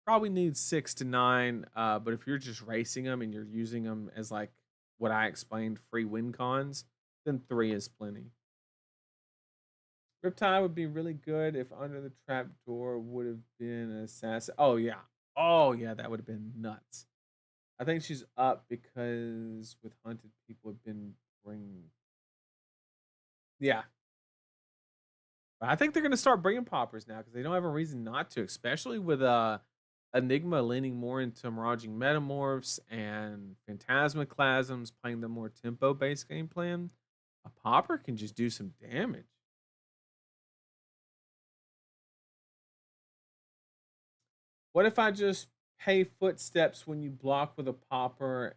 probably need 6 to 9. But if you're just racing them and you're using them as like what I explained, free win cons, then 3 is plenty. Riptide would be really good if under the trap door would have been an assassin. Oh yeah. Oh yeah, that would have been nuts. I think she's up because with hunted people have been bringing. Yeah, I think they're gonna start bringing poppers now because they don't have a reason not to, especially with Enigma leaning more into Miraging Metamorphs and Phantasmaclasms playing the more tempo based game plan. A popper can just do some damage. What if I just pay footsteps when you block with a popper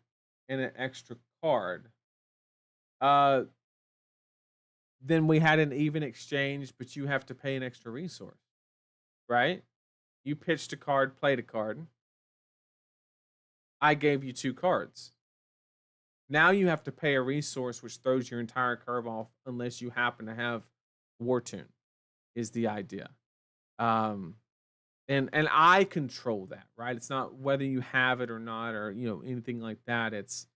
and an extra card? Uh, then we had an even exchange, but you have to pay an extra resource, right? You pitched a card, played a card. I gave you 2 cards. Now you have to pay a resource, which throws your entire curve off unless you happen to have War Tune, is the idea. Um, and I control that, right? It's not whether you have it or not, or anything like that. It's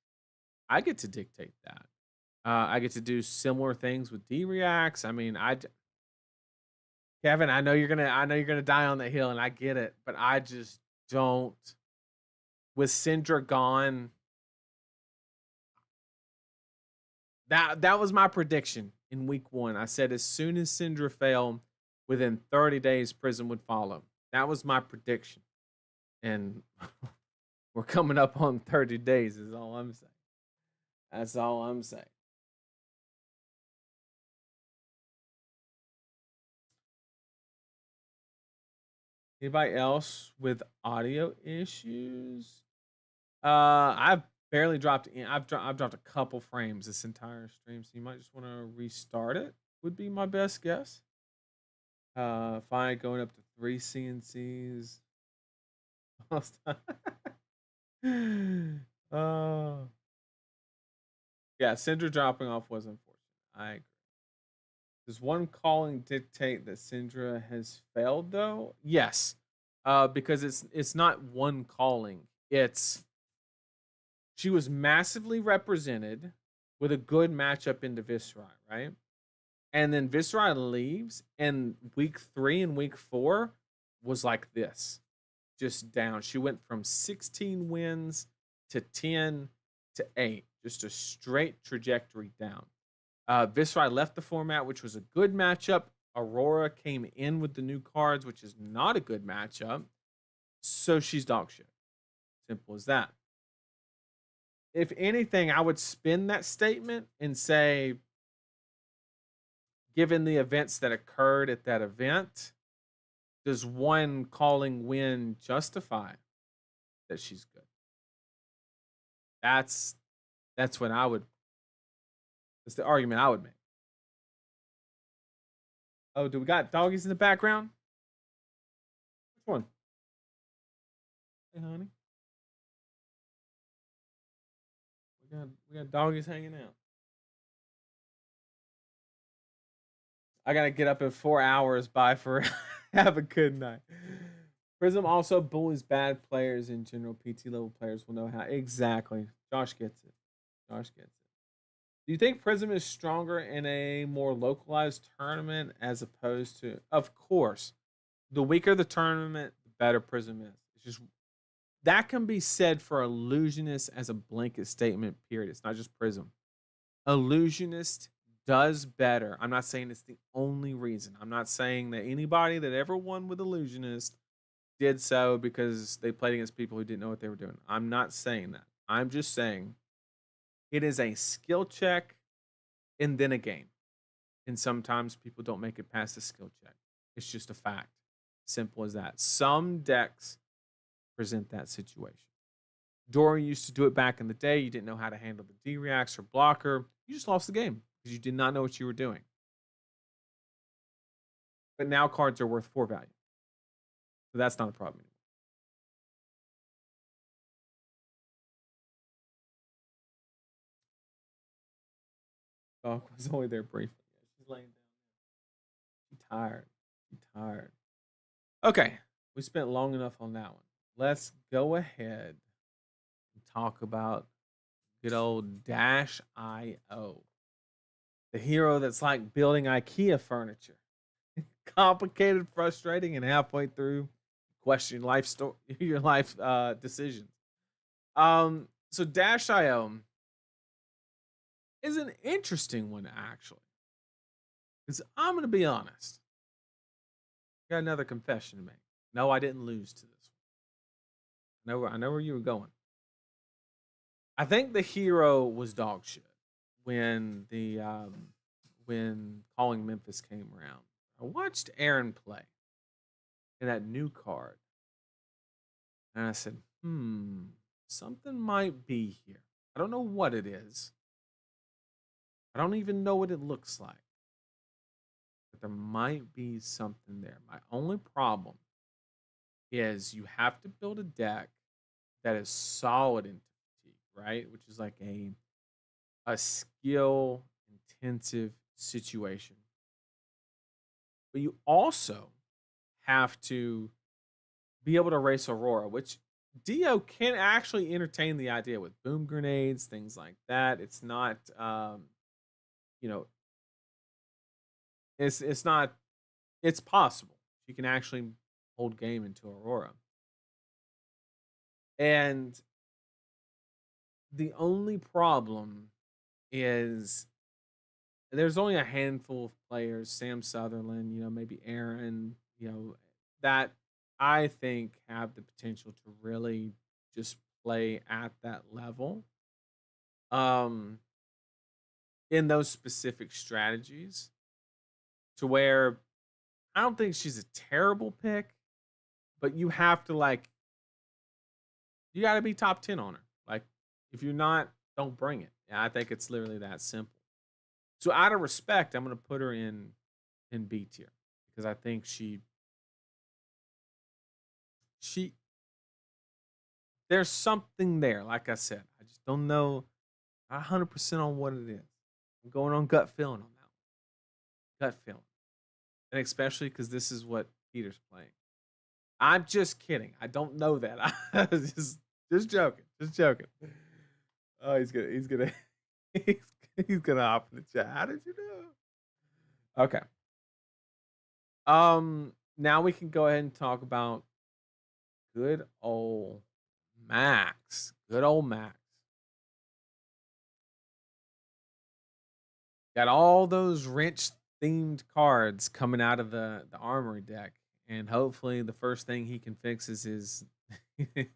I get to dictate that. I get to do similar things with D reacts. I mean, Kevin, I know you're gonna die on the hill, and I get it, but I just don't. With Syndra gone, that was my prediction in week 1. I said as soon as Syndra fell, within 30 days, Prism would follow. That was my prediction, and we're coming up on 30 days. Is all I'm saying. That's all I'm saying. Anybody else with audio issues? I've barely dropped in. I've dropped a couple frames this entire stream, so you might just want to restart it. Would be my best guess. Fine, going up to 3 CNCs. Oh, yeah. Syndra dropping off was unfortunate. I agree. Does one calling dictate that Syndra has failed though? Yes. Because it's not one calling. It's she was massively represented with a good matchup into Viscerai, right? And then Viscerai leaves, and week 3 and week 4 was like this, just down. She went from 16 wins to 10 to 8, just a straight trajectory down. Viscerai left the format, which was a good matchup. Aurora came in with the new cards, which is not a good matchup. So she's dog shit. Simple as that. If anything, I would spin that statement and say, given the events that occurred at that event, does one calling win justify that she's good? That's what I would. That's the argument I would make. Oh, do we got doggies in the background? Which one? Hey, honey. We got doggies hanging out. I gotta get up in 4 hours. Bye for have a good night. Prism also bullies bad players in general. PT level players will know how exactly. Josh gets it. Josh gets it. Do you think Prism is stronger in a more localized tournament as opposed to? Of course, the weaker the tournament, the better Prism is. It's just that can be said for Illusionist as a blanket statement. Period. It's not just Prism. Illusionist does better. I'm not saying it's the only reason. I'm not saying that anybody that ever won with Illusionist did so because they played against people who didn't know what they were doing. I'm not saying that. I'm just saying it is a skill check and then a game. And sometimes people don't make it past the skill check. It's just a fact. Simple as that. Some decks present that situation. Dory used to do it back in the day. You didn't know how to handle the D reacts or blocker. You just lost the game because you did not know what you were doing. But now cards are worth 4 value. So that's not a problem anymore. Dog was only there briefly. Yeah, she's laying down. She's tired. She's tired. Okay, we spent long enough on that one. Let's go ahead and talk about good old Dash IO, the hero that's like building IKEA furniture. Complicated, frustrating, and halfway through, question life story, your life decisions. So Dash.io is an interesting one actually, because I'm gonna be honest. Got another confession to make. No, I didn't lose to this one. I know where you were going. I think the hero was dog shit when when Calling Memphis came around. I watched Aaron play in that new card, and I said, something might be here. I don't know what it is. I don't even know what it looks like, but there might be something there. My only problem is you have to build a deck that is solid in fatigue, right? Which is like a skill intensive situation. But you also have to be able to race Aurora, which Dio can actually entertain the idea with boom grenades, things like that. It's not you know, it's not it's possible. You can actually hold game into Aurora. And the only problem is there's only a handful of players, Sam Sutherland, maybe Aaron, that I think have the potential to really just play at that level. Um, in those specific strategies to where I don't think she's a terrible pick, but you have to you got to be top 10 on her. Like if you're not, don't bring it. Yeah, I think it's literally that simple. So out of respect, I'm going to put her in B tier because I think she there's something there. Like I said, I just don't know 100% on what it is. I'm going on gut feeling on that one. Gut feeling. And especially because this is what Peter's playing. I'm just kidding. I don't know that. I was just joking. Just joking. Oh, he's, he's gonna hop in the chat. How did you know? Okay. Now we can go ahead and talk about good old Max. Good old Max. Got all those wrench themed cards coming out of the armory deck. And hopefully the first thing he can fix is his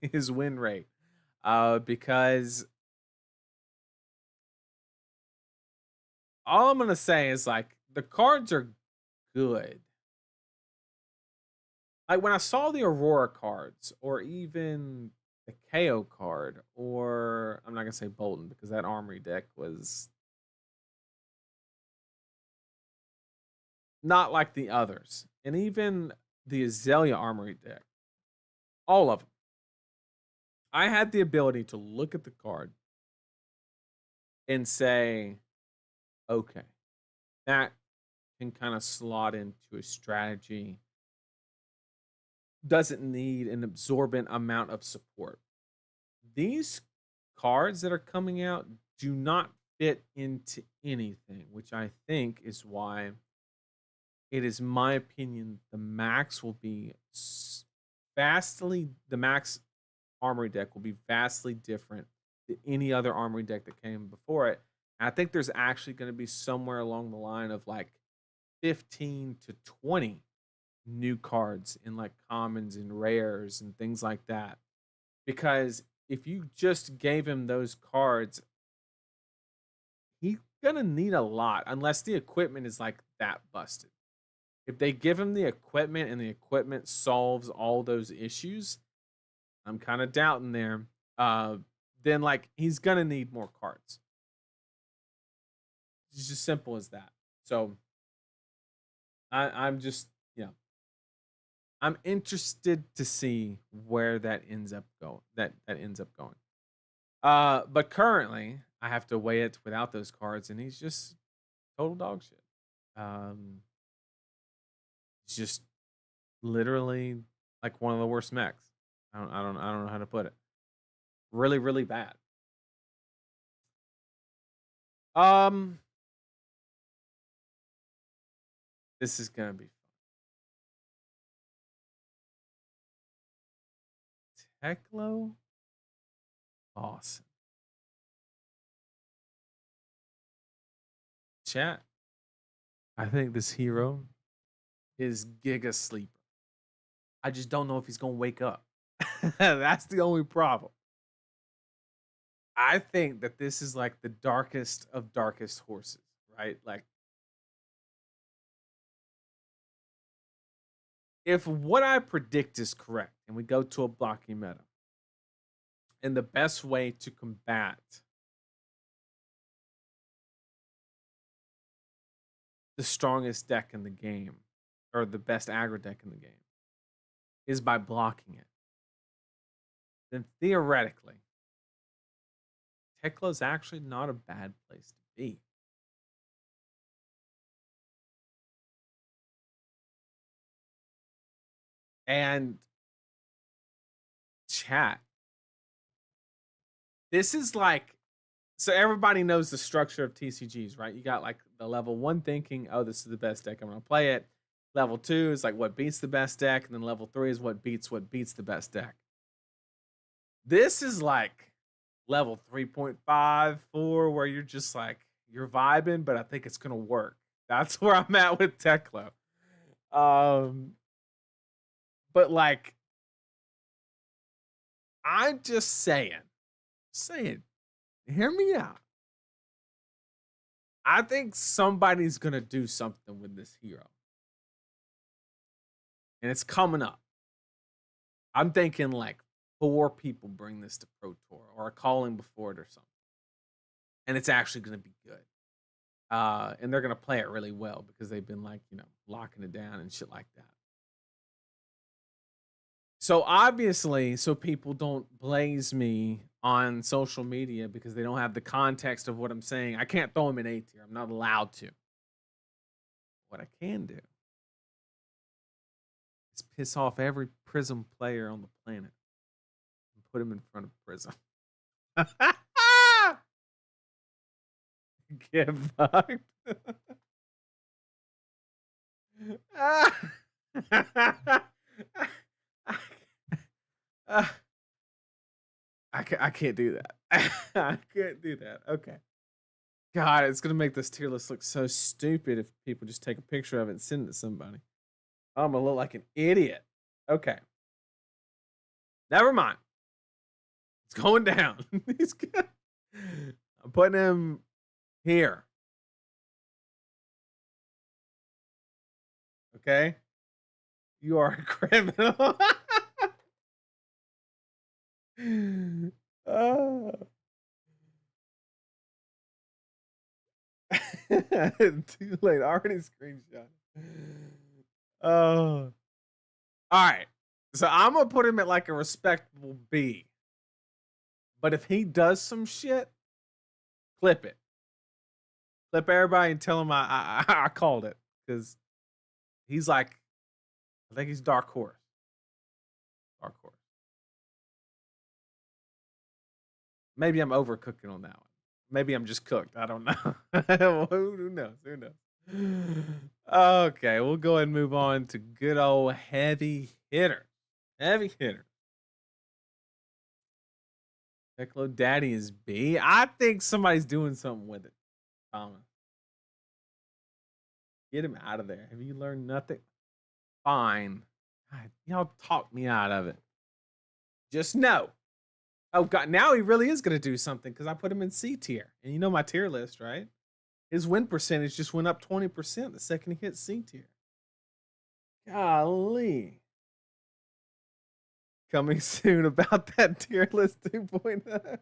his win rate. Because all I'm gonna say is like the cards are good. Like when I saw the Aurora cards, or even the KO card, or I'm not gonna say Bolton because that armory deck was not like the others, and even the Azalea armory deck, all of them. I had the ability to look at the card and say, okay, that can kind of slot into a strategy. Doesn't need an absorbent amount of support. These cards that are coming out do not fit into anything, which I think is why it is my opinion the max will be the max armory deck will be vastly different than any other armory deck that came before it. And I think there's actually going to be somewhere along the line of like 15 to 20 new cards in like commons and rares and things like that. Because if you just gave him those cards, he's gonna need a lot unless the equipment is like that busted. If they give him the equipment and the equipment solves all those issues, I'm kind of doubting there. Then like he's gonna need more cards. It's just simple as that. So I'm just I'm interested to see where that ends up going. That ends up going. But currently, I have to weigh it without those cards, and he's just total dog shit. Um, he's just literally like one of the worst mechs. I don't know how to put it. Really, really bad. Um, this is gonna be fun. Teklo, awesome. Chat. I think this hero is Giga Sleeper. I just don't know if he's gonna wake up. That's the only problem. I think that this is like the darkest of darkest horses, right? Like, if what I predict is correct and we go to a blocking meta, and the best way to combat the strongest deck in the game or the best aggro deck in the game is by blocking it, then theoretically, Tekla is actually not a bad place to be. And chat, this is like, so everybody knows the structure of TCGs, right? You got like the level 1 thinking, oh, this is the best deck, I'm gonna play it. Level 2 is like what beats the best deck, and then level 3 is what beats the best deck. This is like level 3.5, 4, where you're just like, you're vibing, but I think it's gonna work. That's where I'm at with Teklo. But like, I'm just saying, hear me out. I think somebody's gonna do something with this hero. And it's coming up. I'm thinking like 4 people bring this to Pro Tour or are calling before it or something. And it's actually gonna be good. And they're gonna play it really well because they've been like, locking it down and shit like that. So obviously, so people don't blaze me on social media because they don't have the context of what I'm saying, I can't throw him in A tier. I'm not allowed to. What I can do is piss off every Prism player on the planet and put him in front of Prism. Get fucked. I can't do that. I can't do that. Okay. God, it's gonna make this tier list look so stupid if people just take a picture of it and send it to somebody. I'm gonna look like an idiot. Okay. Never mind. It's going down. I'm putting him here. Okay. You are a criminal. Oh. Too late. Already screenshot. Oh. All right. So I'm gonna put him at like a respectable B. But if he does some shit, clip it. Clip everybody and tell him I called it. Because he's like, I think he's dark horse. Dark horse. Maybe I'm overcooking on that one. Maybe I'm just cooked. I don't know. Who knows? Who knows? Okay, we'll go ahead and move on to good old heavy hitter. Heavy hitter. Teklo Daddy is B. I think somebody's doing something with it. Thomas. Get him out of there. Have you learned nothing? Fine. God, y'all talk me out of it. Just know. Oh God, now he really is gonna do something because I put him in C tier. And you know my tier list, right? His win percentage just went up 20% the second he hit C tier. Golly. Coming soon about that tier list 2.0.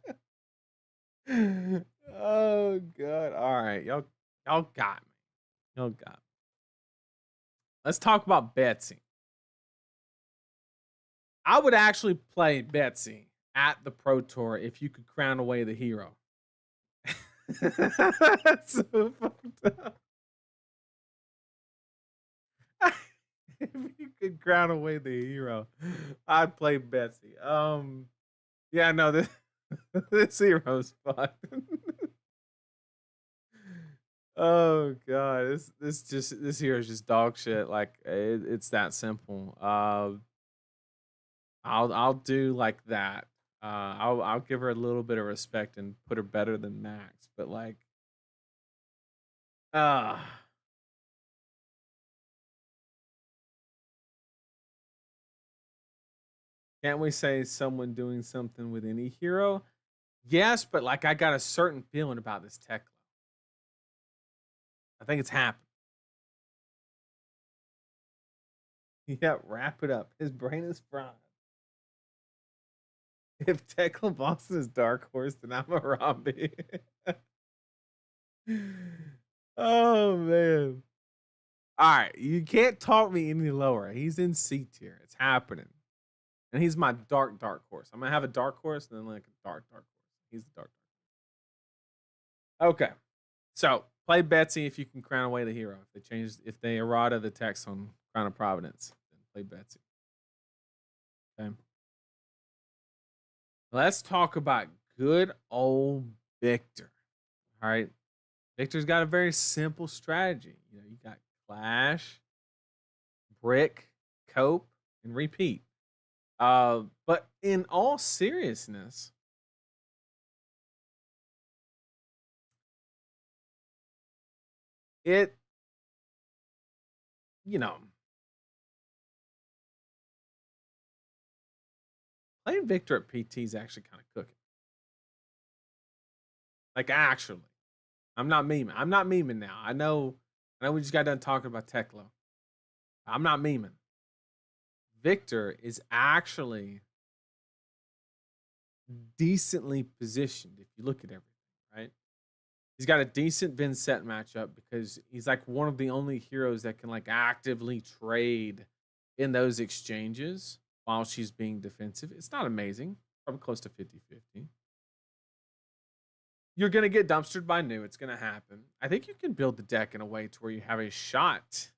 Oh God. All right. Y'all got me. Y'all got me. Let's talk about Betsy. I would actually play Betsy at the Pro Tour if you could crown away the hero. That's so fucked up. If you could crown away the hero, I'd play Betsy. Yeah, no, this this hero's fucked. Oh god, this hero is just dog shit. Like it's that simple. I'll do like that. I'll give her a little bit of respect and put her better than Max. But like, uh can't we say someone doing something with any hero? Yes, but like I got a certain feeling about this tech. I think it's happened. Yeah, wrap it up. His brain is fried. If Tekla Boston is Dark Horse, then I'm a Robbie. Oh man. All right, you can't talk me any lower. He's in C tier. It's happening. And he's my dark horse. I'm gonna have a dark horse and then like a dark horse. He's the dark. Okay. So play Betsy if you can crown away the hero. If they errata the text on Crown of Providence, then play Betsy. Okay. Let's talk about good old Victor. All right. Victor's got a very simple strategy. You got Clash, Brick, Cope, and Repeat. But in all seriousness, it, you know, playing Victor at PT is actually kind of cooking. Like actually, I'm not memeing. I'm not memeing now. I know we just got done talking about Teklo. I'm not memeing. Victor is actually decently positioned if you look at everything, right? He's got a decent Vincent matchup because he's like one of the only heroes that can like actively trade in those exchanges while she's being defensive. It's not amazing, probably close to 50-50. You're going to get dumpstered by new. It's going to happen. I think you can build the deck in a way to where you have a shot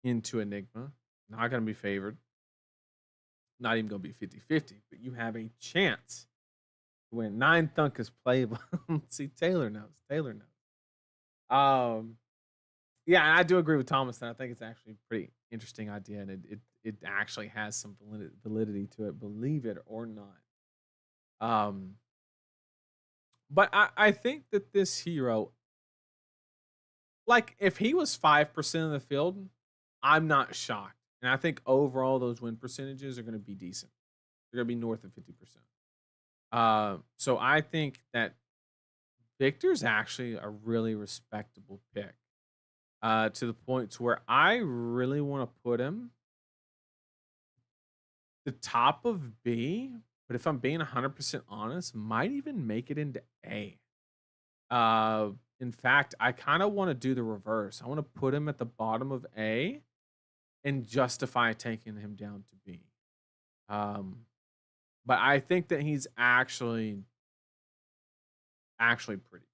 into Enigma. Not going to be favored. Not even going to be 50-50, but you have a chance to win. 9 Thunk is playable. See, Taylor knows. Taylor knows. Yeah, I do agree with Thomas that I think it's actually a pretty interesting idea, and it actually has some validity to it, believe it or not. But I think that this hero, like if he was 5% of the field, I'm not shocked, and I think overall those win percentages are going to be decent. They're going to be north of 50%. So I think that Victor's actually a really respectable pick. To the point to where I really want to put him the top of B, but if I'm being 100% honest, might even make it into A. In fact, I kind of want to do the reverse. I want to put him at the bottom of A and justify taking him down to B. But I think that he's actually pretty.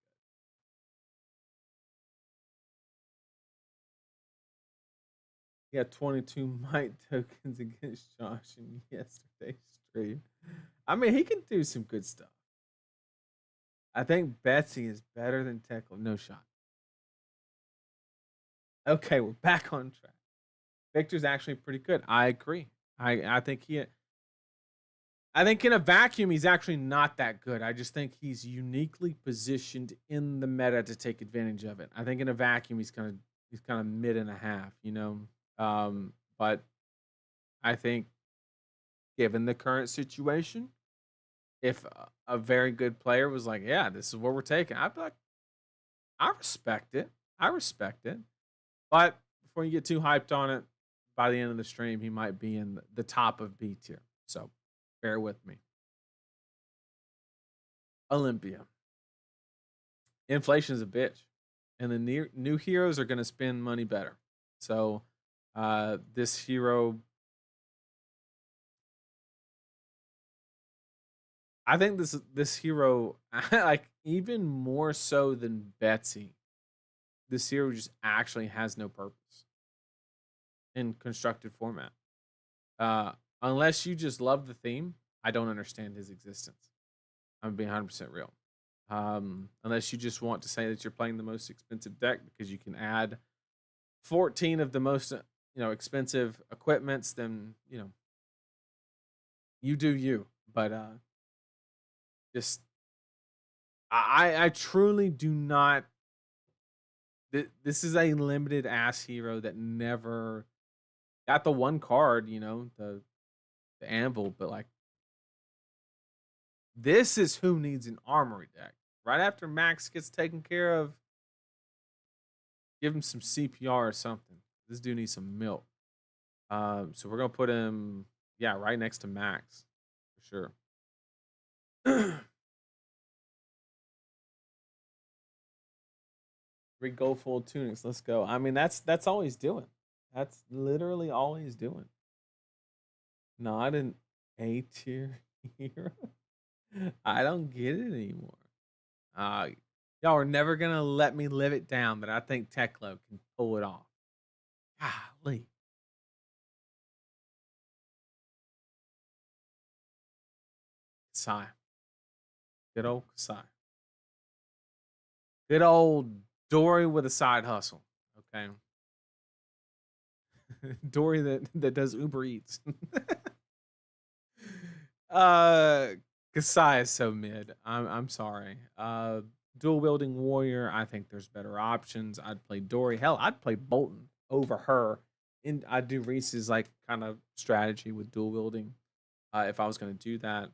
He had 22 might tokens against Josh in yesterday's stream. I mean, he can do some good stuff. I think Betsy is better than Tekla. No shot. Okay, we're back on track. Victor's actually pretty good. I agree. I think I think in a vacuum he's actually not that good. I just think he's uniquely positioned in the meta to take advantage of it. I think in a vacuum he's kind of mid and a half, but I think given the current situation, if a very good player was like, "Yeah, this is what we're taking," I'd be like, "I respect it. I respect it." But before you get too hyped on it, by the end of the stream, he might be in the top of B tier. So bear with me. Olympia. Inflation is a bitch. And the new heroes are going to spend money better. So this hero, I think this hero, like even more so than Betsy, this hero just actually has no purpose in constructed format. Uh, unless you just love the theme, I don't understand his existence. I'm being 100% real. Unless you just want to say that you're playing the most expensive deck because you can add 14 of the most expensive equipments, then you do you. But just I truly do not. This is a limited ass hero that never got the one card, the anvil, but like this is who needs an armory deck. Right after Max gets taken care of, give him some CPR or something. This dude needs some milk. So we're gonna put him, yeah, right next to Max for sure. 3 gold full tunics. Let's go. I mean, that's all he's doing. That's literally all he's doing. Not an A tier hero. I don't get it anymore. Uh, y'all are never gonna let me live it down that I think Teklo can pull it off. Golly. Kasai. Good old Kasai. Good old Dory with a side hustle. Okay. Dory that does Uber Eats. Kasai is so mid. I'm sorry. Dual wielding warrior. I think there's better options. I'd play Dory. Hell, I'd play Bolton over her. And I'd do Reese's like kind of strategy with dual wielding. If I was going to do that.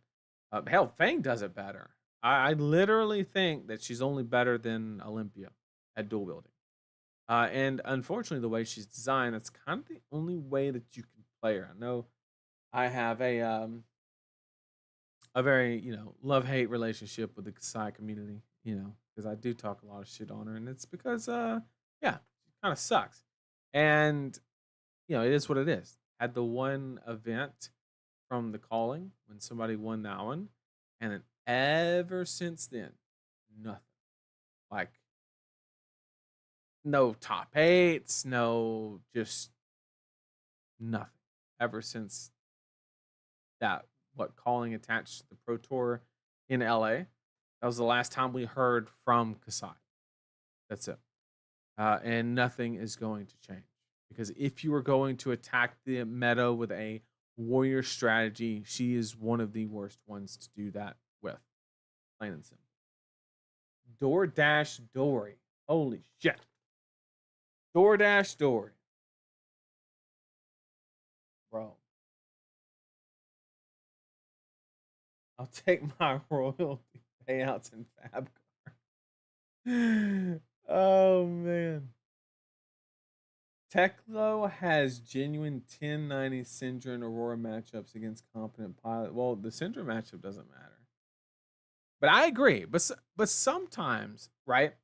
Hell, Fang does it better. I literally think that she's only better than Olympia at dual wielding. And unfortunately, the way she's designed, that's kind of the only way that you can play her. I know I have a very love hate relationship with the Kasai community. Because I do talk a lot of shit on her, and it's because yeah, she kind of sucks. And it is what it is. Had the one event from the calling when somebody won that one, and then ever since then, nothing. Like no top eights, no just nothing. Ever since that what calling attached to the Pro Tour in LA. That was the last time we heard from Kasai. That's it. And nothing is going to change. Because if you are going to attack the meta with a warrior strategy, she is one of the worst ones to do that with. Plain and simple. DoorDash Dory. Holy shit. DoorDash Dory. Bro. I'll take my royalty payouts in Fab Car. Oh man. Teklo has genuine 1090 Syndra and Aurora matchups against competent pilot. Well, the Syndra matchup doesn't matter. But I agree. But sometimes, right?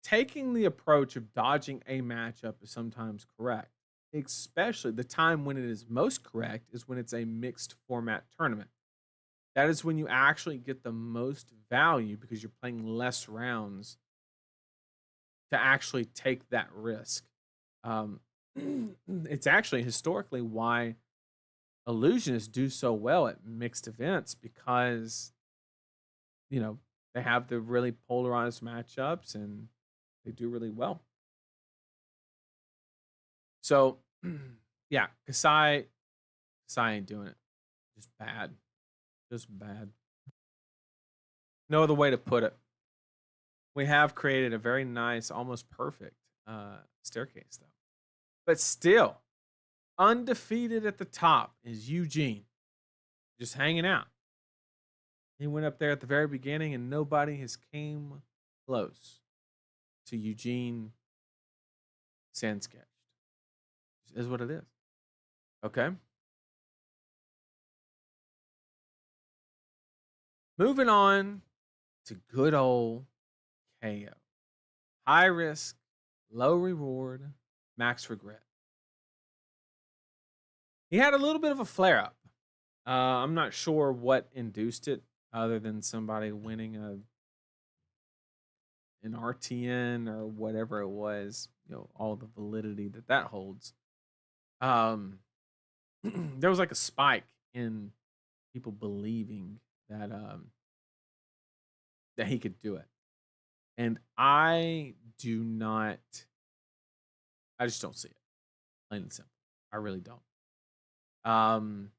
Taking the approach of dodging a matchup is sometimes correct. Especially the time when it is most correct is when it's a mixed format tournament. That is when you actually get the most value because you're playing less rounds to actually take that risk. It's actually historically why illusionists do so well at mixed events because they have the really polarized matchups and they do really well. So yeah, Kasai ain't doing it. Just bad. Just bad. No other way to put it. We have created a very nice, almost perfect staircase, though. But still, undefeated at the top is Eugene, just hanging out. He went up there at the very beginning, and nobody has came close to Eugene Sandsketched. Is what it is. Okay. Moving on to good old KO. High risk, low reward, max regret. He had a little bit of a flare up I'm not sure what induced it, other than somebody winning an RTN or whatever it was. All the validity that holds. Um, there was like a spike in people believing that that he could do it, and I do not. I just don't see it. Plain and simple. I really don't. Um,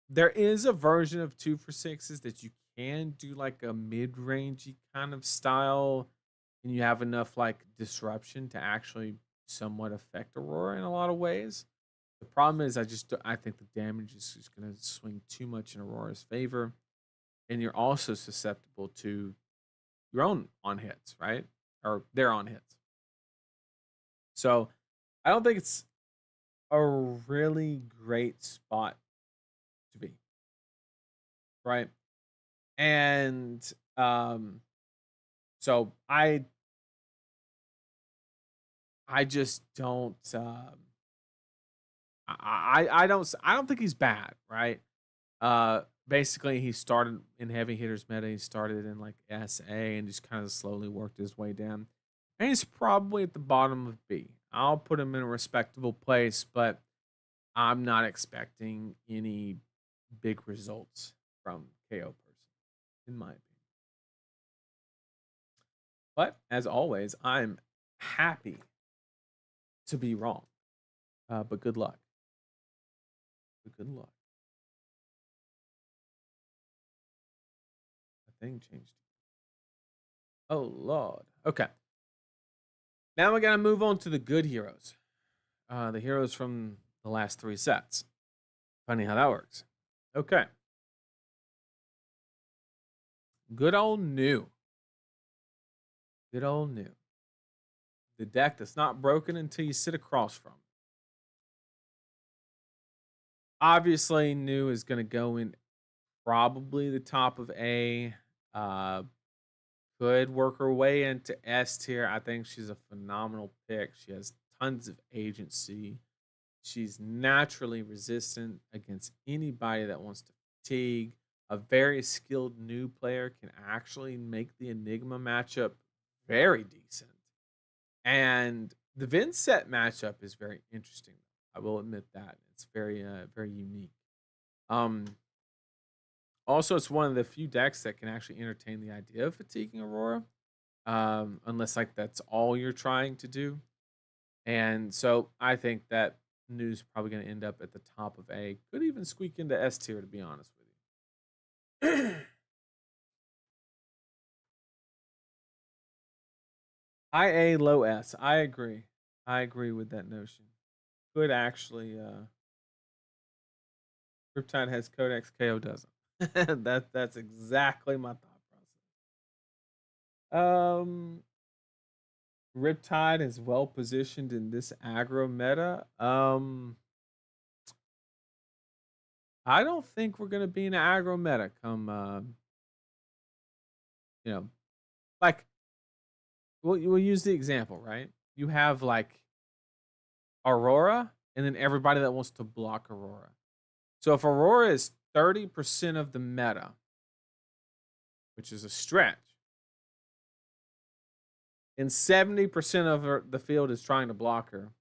there is a version of 2 for 6s that you can do like a mid-rangey kind of style, and you have enough like disruption to actually somewhat affect Aurora in a lot of ways. The problem is, I think the damage is just going to swing too much in Aurora's favor, and you're also susceptible to your own on hits, right? Or their on hits. So I don't think it's a really great spot to be, right? And so I just don't I don't think he's bad, right? Basically he started in heavy hitters meta. He started in like SA and just kind of slowly worked his way down. And he's probably at the bottom of B. I'll put him in a respectable place, but I'm not expecting any big results from KO person, in my opinion. But as always, I'm happy to be wrong. But good luck. But good luck. The thing changed. Oh Lord. Okay. Now we gotta move on to the good heroes. The heroes from the last 3 sets. Funny how that works. Okay. Good old new. Good old new. The deck that's not broken until you sit across from it. Obviously, new is going to go in probably the top of A. Could work her way into S tier. I think she's a phenomenal pick. She has tons of agency. She's naturally resistant against anybody that wants to fatigue. A very skilled new player can actually make the Enigma matchup very decent. And the Vincent matchup is very interesting. I will admit that. It's very unique. Um Also, it's one of the few decks that can actually entertain the idea of fatiguing Aurora. Unless like that's all you're trying to do. And so I think that news probably going to end up at the top of A. Could even squeak into S tier, to be honest with you. High A, low S. I agree. I agree with that notion. Could actually Riptide has Codex, KO doesn't. That's exactly my thought process. Riptide is well positioned in this aggro meta. I don't think we're gonna be in an aggro meta come you know, like we'll use the example, right? You have like Aurora and then everybody that wants to block Aurora. So if Aurora is 30% of the meta, which is a stretch, and 70% of the field is trying to block her,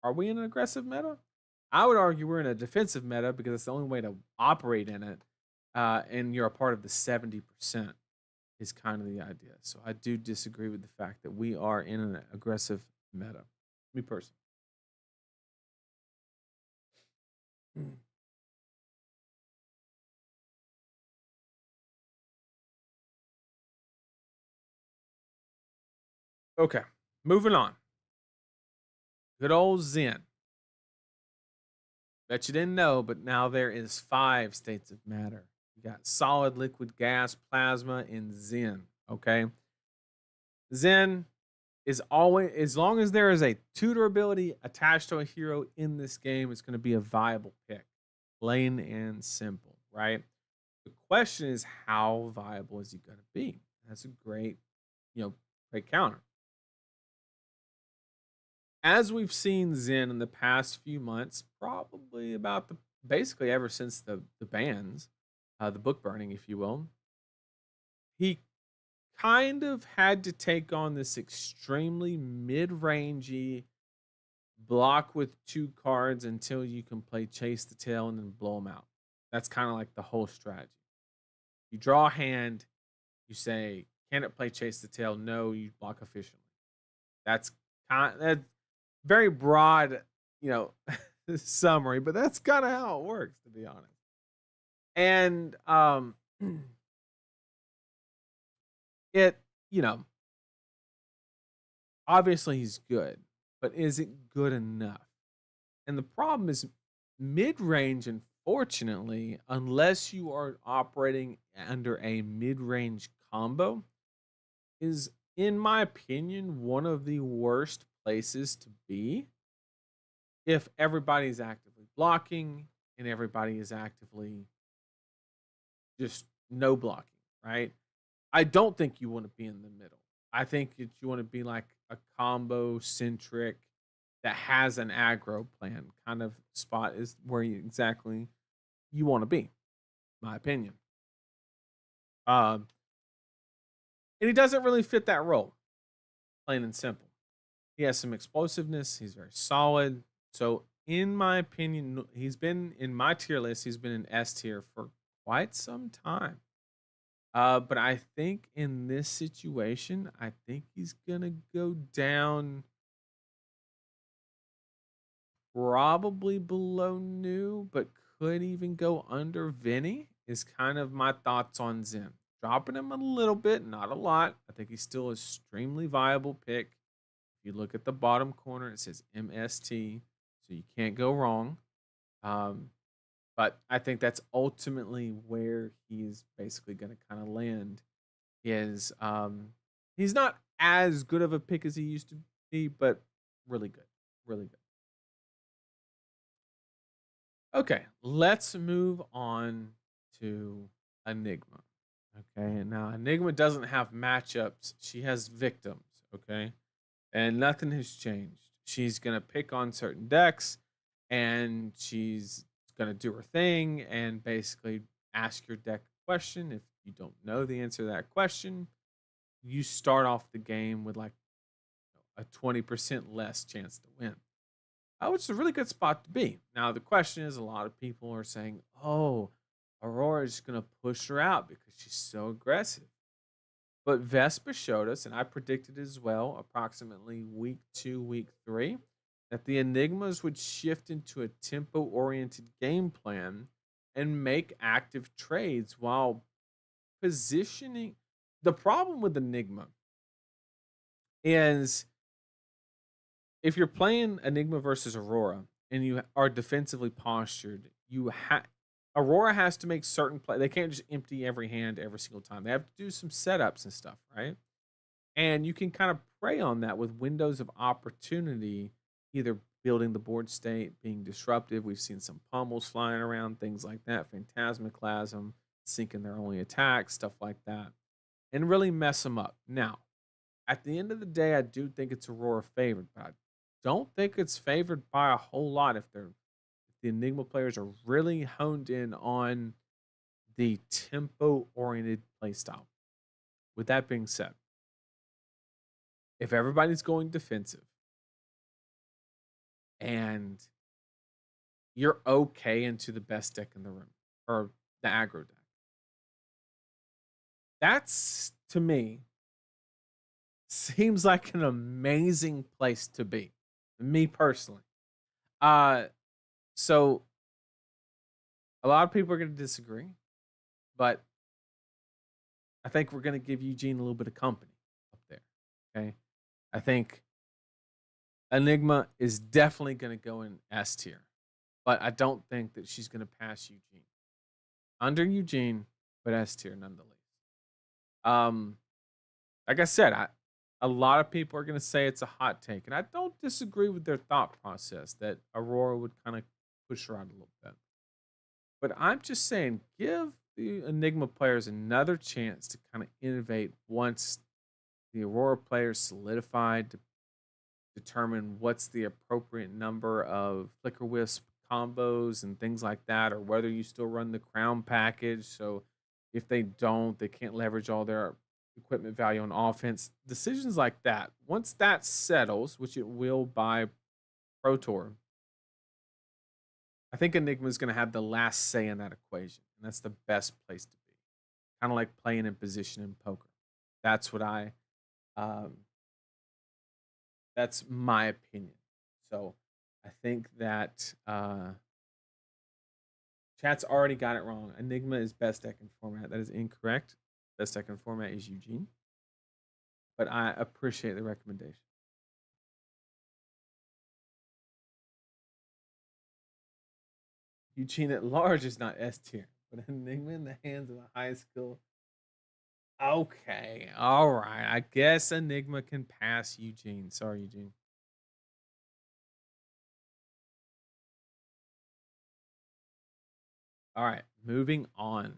are we in an aggressive meta? I would argue we're in a defensive meta because it's the only way to operate in it. And you're a part of the 70% is kind of the idea. So I do disagree with the fact that we are in an aggressive meta. Me personally. Okay, moving on. Good old Zen. Bet you didn't know, but now there is 5 states of matter. You got solid, liquid, gas, plasma, and Zen. Okay. Zen is always, as long as there is a tutor ability attached to a hero in this game, it's going to be a viable pick. Plain and simple, right? The question is, how viable is he going to be? That's a great, great counter. As we've seen Zen in the past few months, probably about basically ever since the bans, the book burning, if you will, he kind of had to take on this extremely mid-rangey block with 2 cards until you can play Chase the Tail and then blow them out. That's kinda like the whole strategy. You draw a hand, you say, "Can it play Chase the Tail?" "No," you block efficiently. That's very broad, you know, summary, but that's kinda how it works, to be honest. And, it you know, obviously he's good, but is it good enough? And the problem is mid-range, unfortunately, unless you are operating under a mid-range combo, is, in my opinion, one of the worst places to be if everybody's actively blocking and everybody is actively just no blocking, right? I don't think you want to be in the middle. I think that you want to be like a combo centric that has an aggro plan kind of spot is where you exactly you want to be, my opinion. Um, and he doesn't really fit that role, plain and simple. He has some explosiveness. He's very solid. So, in my opinion, he's been in my tier list. He's been in S tier for quite some time. But I think in this situation, I think he's gonna go down probably below new, but could even go under Vinny. Is kind of my thoughts on Zim. Dropping him a little bit, not a lot. I think he's still a extremely viable pick. If you look at the bottom corner, it says MST, so you can't go wrong. Um, but I think that's ultimately where he's basically going to kind of land. Is he's not as good of a pick as he used to be, but really good, really good. Okay, let's move on to Enigma. Okay, now Enigma doesn't have matchups; she has victims. Okay, and nothing has changed. She's gonna pick on certain decks, and she's gonna do her thing, and basically ask your deck a question. If you don't know the answer to that question, you start off the game with like a 20% less chance to win. Which is a really good spot to be. Now, the question is a lot of people are saying, oh, Aurora is going to push her out because she's so aggressive. But Vespa showed us, and I predicted as well, approximately week 2, week 3, that the Enigmas would shift into a tempo oriented game plan and make active trades while positioning. The problem with Enigma is if you're playing Enigma versus Aurora and you are defensively postured, Aurora has to make certain play. They can't just empty every hand every single time. They have to do some setups and stuff, right? And you can kind of prey on that with windows of opportunity, either building the board state, being disruptive. We've seen some pummels flying around, things like that, Phantasmaclasm, sinking their only attack, stuff like that, and really mess them up. Now, at the end of the day, I do think it's Aurora favored, but I don't think it's favored by a whole lot if the Enigma players are really honed in on the tempo oriented playstyle. With that being said, if everybody's going defensive and you're okay into the best deck in the room or the aggro deck, that's to me seems like an amazing place to be. Me personally. Uh so a lot of people are going to disagree, but I think we're going to give Eugene a little bit of company up there. Okay. I think Enigma is definitely going to go in S tier, but I don't think that she's going to pass Eugene. Under Eugene, but S tier nonetheless. Um, like I said, a lot of people are going to say it's a hot take, and I don't disagree with their thought process that Aurora would kind of push her out a little bit. But I'm just saying, give the Enigma players another chance to kind of innovate once the Aurora players solidified to determine what's the appropriate number of Flicker Wisp combos and things like that, or whether you still run the crown package. So if they don't, they can't leverage all their equipment value on offense. Decisions like that. Once that settles, which it will by Pro Tour, I think Enigma is going to have the last say in that equation, and that's the best place to be. Kind of like playing in position in poker. That's what um, that's my opinion. So I think that chat's already got it wrong. Enigma is best deck in format. That is incorrect. Best deck in format is Eugene. But I appreciate the recommendation. Eugene at large is not S tier, but Enigma in the hands of a high skill. Okay, all right. I guess Enigma can pass Eugene. Sorry, Eugene. All right, moving on.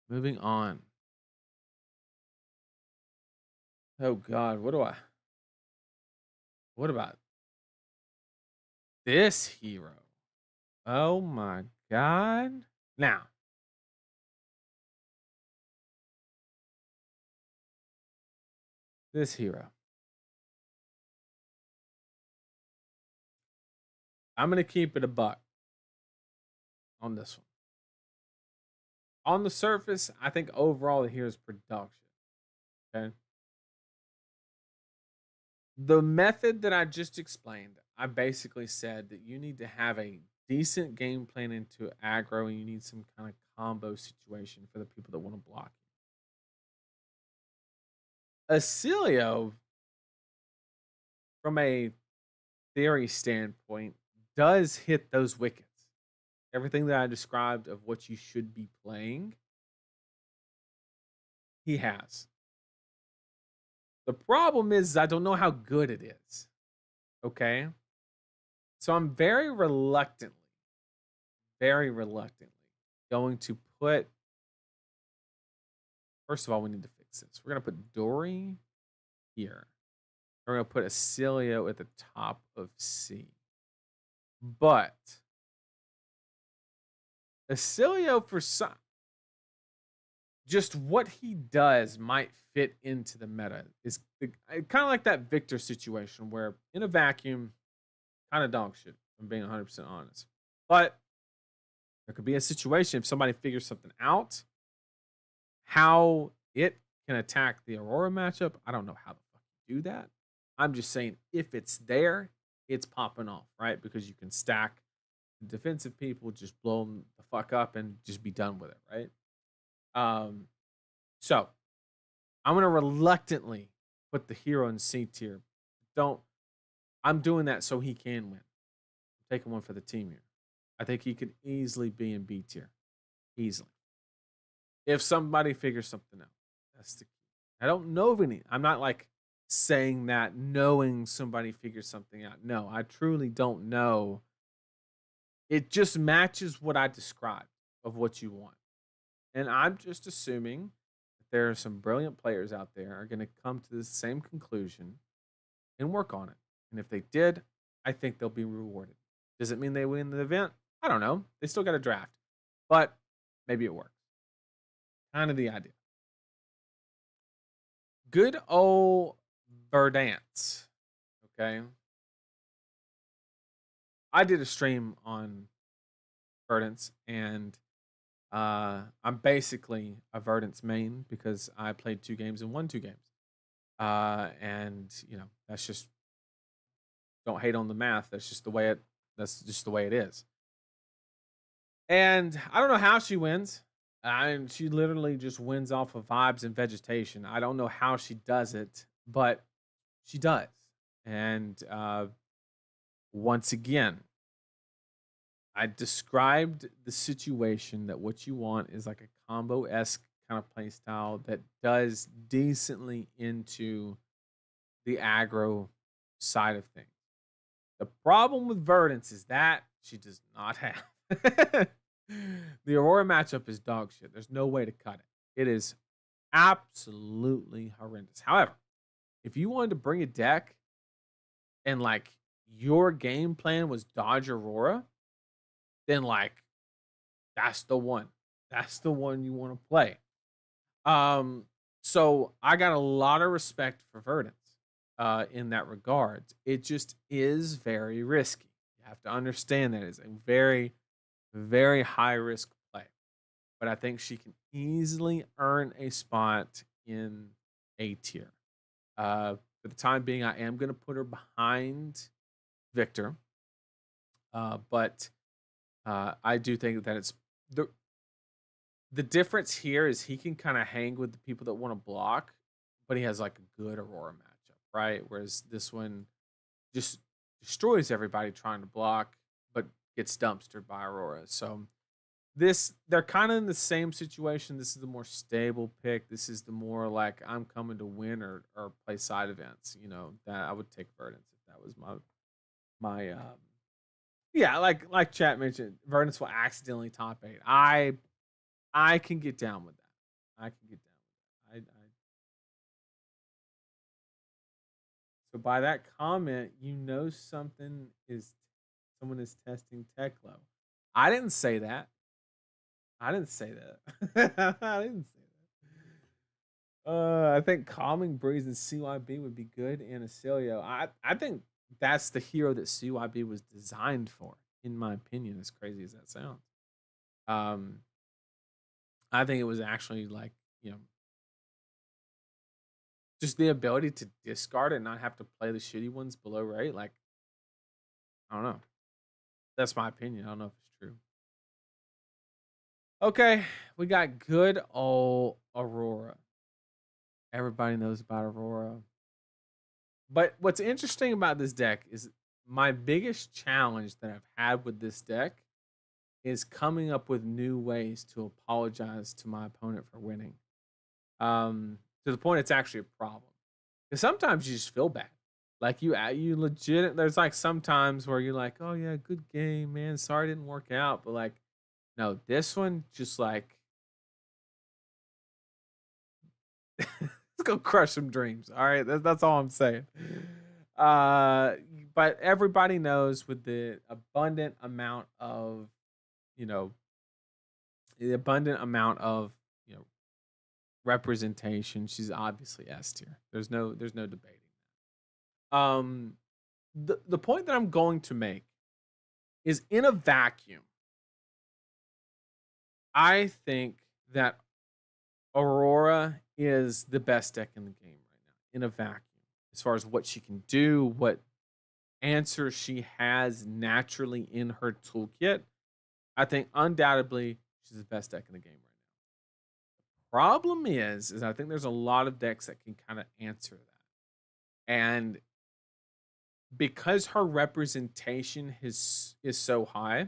Moving on. Oh God, what about this hero? Oh my God. Now, this hero. I'm gonna keep it a buck on this one. On the surface, I think overall the hero's production. Okay. The method that I just explained, I basically said that you need to have a decent game plan into aggro and you need some kind of combo situation for the people that want to block you. Acilio, from a theory standpoint, does hit those wickets. Everything that I described of what you should be playing, he has. The problem is I don't know how good it is. Okay. So I'm very reluctantly going to put. First of all, we need to fix this. We're going to put Dory here. We're going to put Acilio at the top of C. But Acilio, for some, just what he does might fit into the meta. Is kind of like that Victor situation where in a vacuum, kind of dog shit, if I'm being 100% honest. But there could be a situation if somebody figures something out, how it can attack the Aurora matchup. I don't know how the fuck you do that. I'm just saying if it's there, it's popping off, right? Because you can stack defensive people, just blow them the fuck up and just be done with it, right? So I'm gonna reluctantly put the hero in C tier. I'm doing that so he can win. I'm taking one for the team here. I think he could easily be in B tier. Easily. If somebody figures something out. That's the key. I don't know of any. I'm not like saying that knowing somebody figures something out. No, I truly don't know. It just matches what I described of what you want. And I'm just assuming that there are some brilliant players out there are going to come to the same conclusion and work on it. And if they did, I think they'll be rewarded. Does it mean they win the event? I don't know. They still got a draft. But maybe it works. Kind of the idea. Good old Verdance. Okay. I did a stream on Verdance, and I'm basically a Verdance main because I played 2 games and won 2 games. And that's just, don't hate on the math. That's just the way it is. And I don't know how she wins. And she literally just wins off of vibes and vegetation. I don't know how she does it, but she does. And once again, I described the situation that what you want is like a combo-esque kind of play style that does decently into the aggro side of things. The problem with Verdance is that she does not have. The Aurora matchup is dog shit. There's no way to cut it. It is absolutely horrendous. However, if you wanted to bring a deck and like your game plan was dodge Aurora, then like that's the one. That's the one you want to play. Um, so I got a lot of respect for Verdance in that regard. It just is very risky. You have to understand that it's a very, very high risk play. But I think she can easily earn a spot in A tier. For the time being, I am going to put her behind Victor. But I do think that it's the difference here is he can kind of hang with the people that want to block, but he has like a good Aurora matchup, right? Whereas this one just destroys everybody trying to block, but gets dumpstered by Aurora. So they're kind of in the same situation. This is the more stable pick. This is the more like I'm coming to win or play side events. You know, that I would take Verdance if that was my yeah, like chat mentioned, Verdance will accidentally top 8. I can get down with that. I can get down with that. So by that comment, you know someone is testing Teklo. I didn't say that. I didn't say that. I didn't say that. I think Calming Breeze and CYB would be good in Acilio. I think that's the hero that CYB was designed for, in my opinion, as crazy as that sounds. I think it was actually like, you know, just the ability to discard it and not have to play the shitty ones below rate. Like, I don't know. That's my opinion. I don't know if it's true. Okay, we got good old Aurora. Everybody knows about Aurora. But what's interesting about this deck is my biggest challenge that I've had with this deck is coming up with new ways to apologize to my opponent for winning. To the point it's actually a problem. Because sometimes you just feel bad. Like you legit. There's like sometimes where you're like, oh yeah, good game, man. Sorry it didn't work out, but like, no, this one just like, let's go crush some dreams. All right, that's all I'm saying. But everybody knows with the abundant amount of, you know, the abundant amount of, you know, representation. She's obviously S tier. There's no debating. Um, the point that I'm going to make is in a vacuum. I think that Aurora is the best deck in the game right now in a vacuum as far as what she can do, what answers she has naturally in her toolkit. I think undoubtedly she's the best deck in the game right now. Problem is I think there's a lot of decks that can kind of answer that. And because her representation is so high,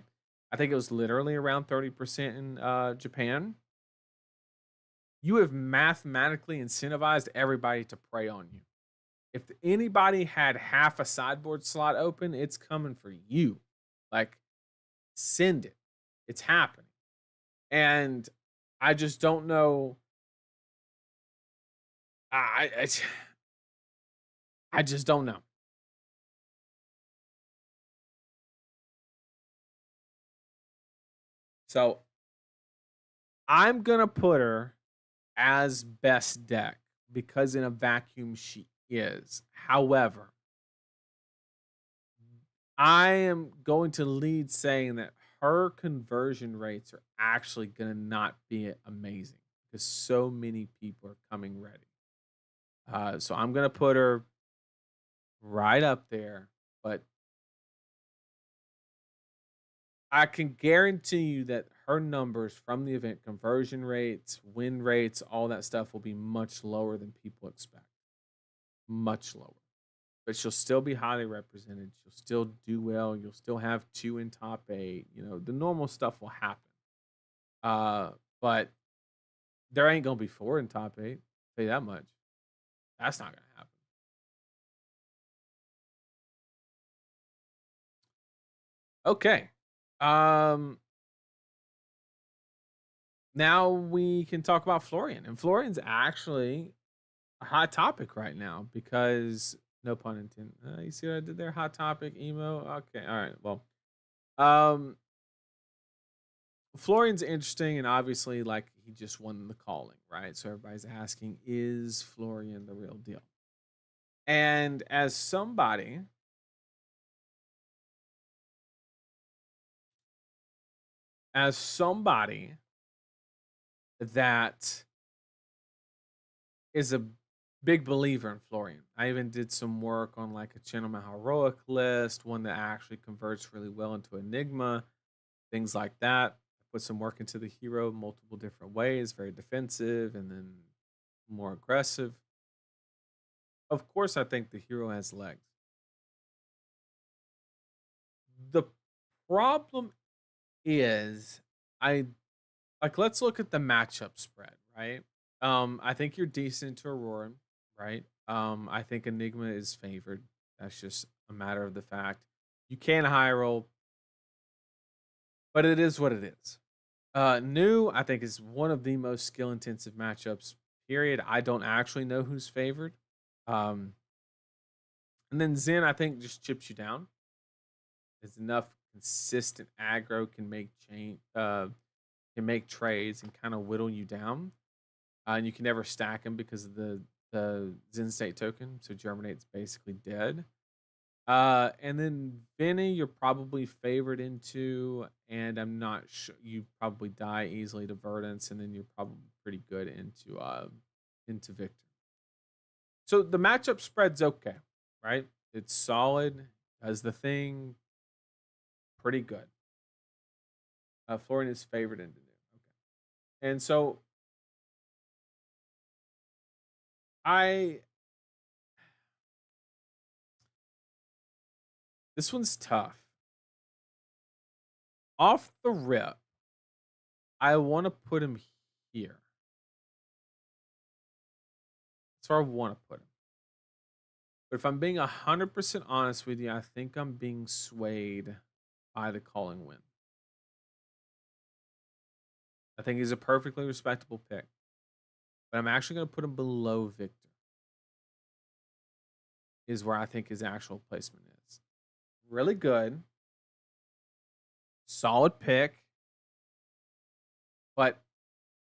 I think it was literally around 30% in Japan. You have mathematically incentivized everybody to prey on you. If anybody had half a sideboard slot open, it's coming for you. Like, send it. It's happening. And I just don't know. I just don't know. So I'm gonna put her as best deck because in a vacuum she is. However, I am going to lead saying that her conversion rates are actually going to not be amazing because so many people are coming ready. So I'm going to put her right up there, but I can guarantee you that her numbers from the event, conversion rates, win rates, all that stuff will be much lower than people expect. Much lower. But she'll still be highly represented. She'll still do well. You'll still have 2 in top 8. You know, the normal stuff will happen. But there ain't gonna be 4 in top 8. I'll tell you that much. That's not gonna happen. Okay. Now we can talk about Florian. And Florian's actually a hot topic right now because No pun intended. You see what I did there? Hot topic, emo. Okay, all right. Well, um, Florian's interesting, and obviously, like he just won the calling, right? So everybody's asking, is Florian the real deal? And as somebody that is a big believer in Florian. I even did some work on like a Channel Heroic list, one that actually converts really well into Enigma, things like that. I put some work into the hero multiple different ways, very defensive and then more aggressive. Of course, I think the hero has legs. The problem is I like let's look at the matchup spread, right? I think you're decent to Aurora, right? I think Enigma is favored. That's just a matter of the fact. You can high roll, but it is what it is. New, I think, is one of the most skill intensive matchups, period. I don't actually know who's favored. Um, and then Zen, I think, just chips you down. It's enough consistent aggro can make trades and kind of whittle you down. And you can never stack them because of the Zen State token. So Germinate's basically dead. And then Vinny, you're probably favored into, and I'm not sure you probably die easily to Verdance, and then you're probably pretty good into Victor. So the matchup spread's okay, right? It's solid, does the thing pretty good. Florian is favored into new. Okay. And so I this one's tough. Off the rip, I want to put him here. That's where I want to put him. But if I'm being 100% honest with you, I think I'm being swayed by the calling win. I think he's a perfectly respectable pick. But I'm actually going to put him below Victor, is where I think his actual placement is. Really good. Solid pick. But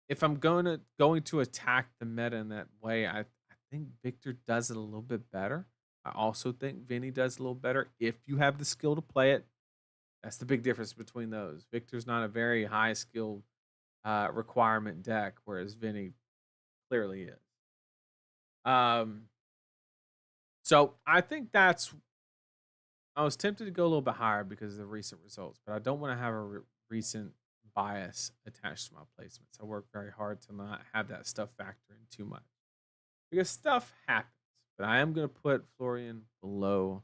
if I'm going to attack the meta in that way, I think Victor does it a little bit better. I also think Vinny does a little better if you have the skill to play it. That's the big difference between those. Victor's not a very high skill requirement deck, whereas Vinny clearly is. Um, so I think I was tempted to go a little bit higher because of the recent results, but I don't want to have a recent bias attached to my placements. I work very hard to not have that stuff factor in too much because stuff happens. But I am going to put Florian below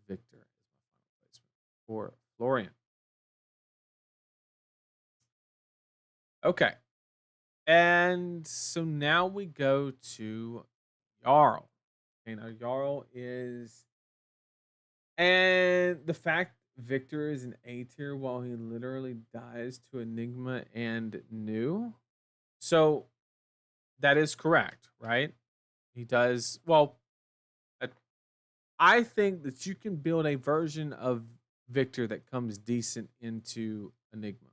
Victor as my final placement for Florian. Okay. And so now we go to Jarl. Okay, now Jarl is, and the fact Victor is an A tier while he literally dies to Enigma and New. So that is correct, right? He does well. I think that you can build a version of Victor that comes decent into Enigma.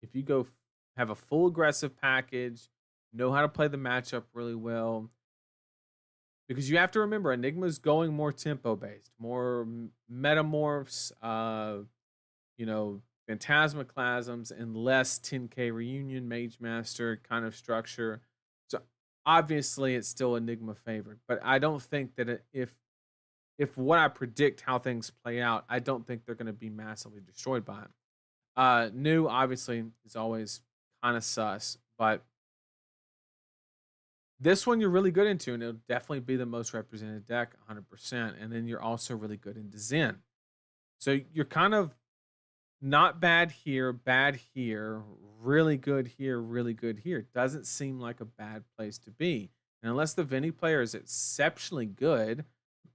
If you go have a full aggressive package, know how to play the matchup really well, because you have to remember Enigma's going more tempo based, more metamorphs, you know, phantasmaclasms, and less 10k reunion mage master kind of structure. So obviously it's still Enigma favored, but I don't think that if what I predict how things play out, I don't think they're going to be massively destroyed by it. New obviously is always kind of sus, but this one you're really good into, and it'll definitely be the most represented deck, 100%. And then you're also really good into Zen. So you're kind of not bad here, really good here, really good here. Doesn't seem like a bad place to be. And unless the Vinny player is exceptionally good,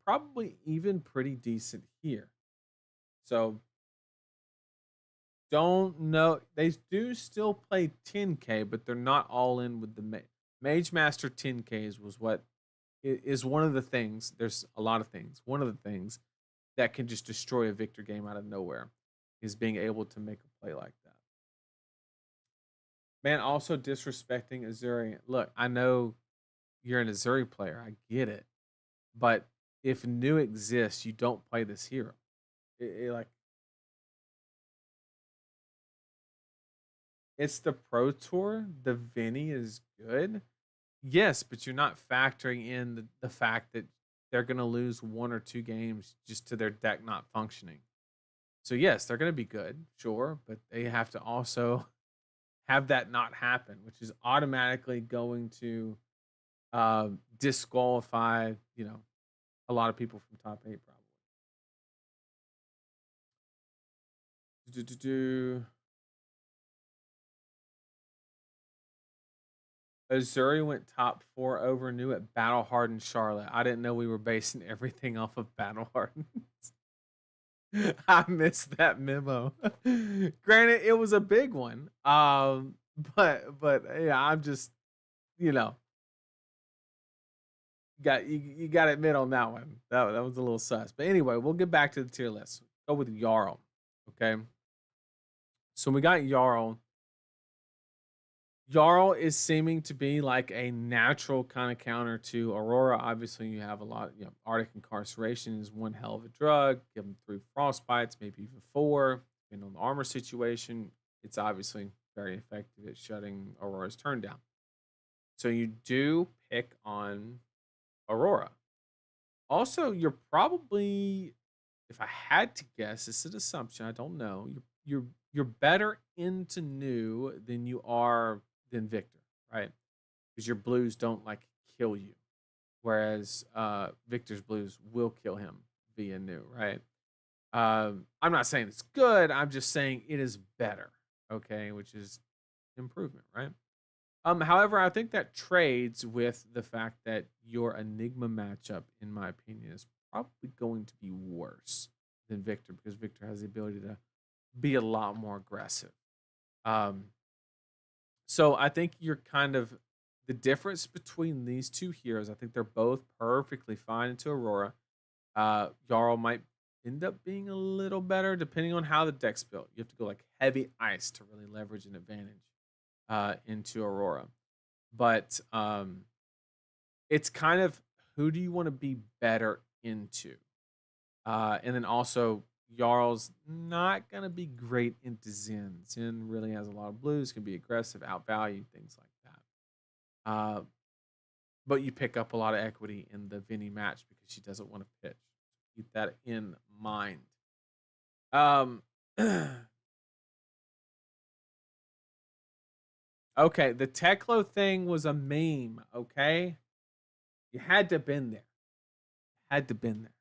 probably even pretty decent here. So don't know. They do still play 10k, but they're not all in with the Mage Master 10ks was what is one of the things. There's a lot of things. One of the things that can just destroy a Victor game out of nowhere is being able to make a play like that. Man, also disrespecting Azuri. Look, I know you're an Azuri player. I get it. But if new exists, you don't play this hero. Like it's the Pro Tour. The Vinny is good. Yes, but you're not factoring in the fact that they're going to lose 1 or 2 games just to their deck not functioning. So yes, they're going to be good, sure, but they have to also have that not happen, which is automatically going to disqualify, a lot of people from top 8 probably. Do-do-do-do. Missouri went top 4 over new at Battle Hardened Charlotte. I didn't know we were basing everything off of Battle Hardened. I missed that memo. Granted, it was a big one. But yeah, I'm just, you know, you got to admit on that one. That was a little sus. But anyway, we'll get back to the tier list. Go with Jarl. Okay. So we got Jarl. Jarl is seeming to be like a natural kind of counter to Aurora. Obviously, you have a lot, Arctic Incarceration is one hell of a drug. Give them 3 frostbites, maybe even 4, depending on the armor situation. It's obviously very effective at shutting Aurora's turn down. So you do pick on Aurora. Also, you're probably, if I had to guess, this is an assumption, I don't know. You're better into new than you are than Victor, right? Because your blues don't like kill you, whereas Victor's blues will kill him via new, right? I'm not saying it's good. I'm just saying it is better, okay, which is improvement, right? However, I think that trades with the fact that your Enigma matchup, in my opinion, is probably going to be worse than Victor because Victor has the ability to be a lot more aggressive. So I think you're kind of the difference between these two heroes. I think they're both perfectly fine into Aurora. Jarl might end up being a little better depending on how the deck's built. You have to go like heavy ice to really leverage an advantage into Aurora. But it's kind of who do you want to be better into? And then also Jarl's not gonna be great into Zen. Zen really has a lot of blues, can be aggressive, outvalue, things like that. But you pick up a lot of equity in the Vinny match because she doesn't want to pitch. Keep that in mind. Okay, the Teklo thing was a meme, okay? You had to have been there. Had to have been there.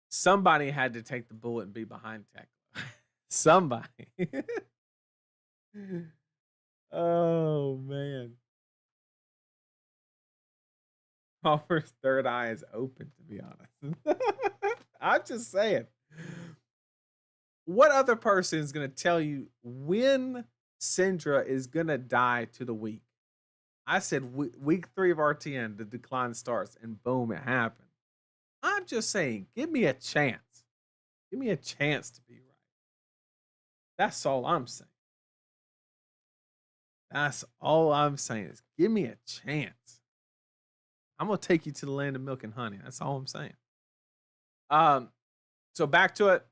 Somebody had to take the bullet and be behind Teklo. Somebody. Oh man. Palmer's third eye is open, to be honest. I'm just saying. What other person is going to tell you when Syndra is going to die to the weak? I said week 3 of RTN, the decline starts, and boom, it happened. I'm just saying, give me a chance. Give me a chance to be right. That's all I'm saying. That's all I'm saying is give me a chance. I'm gonna take you to the land of milk and honey. That's all I'm saying. So back to it.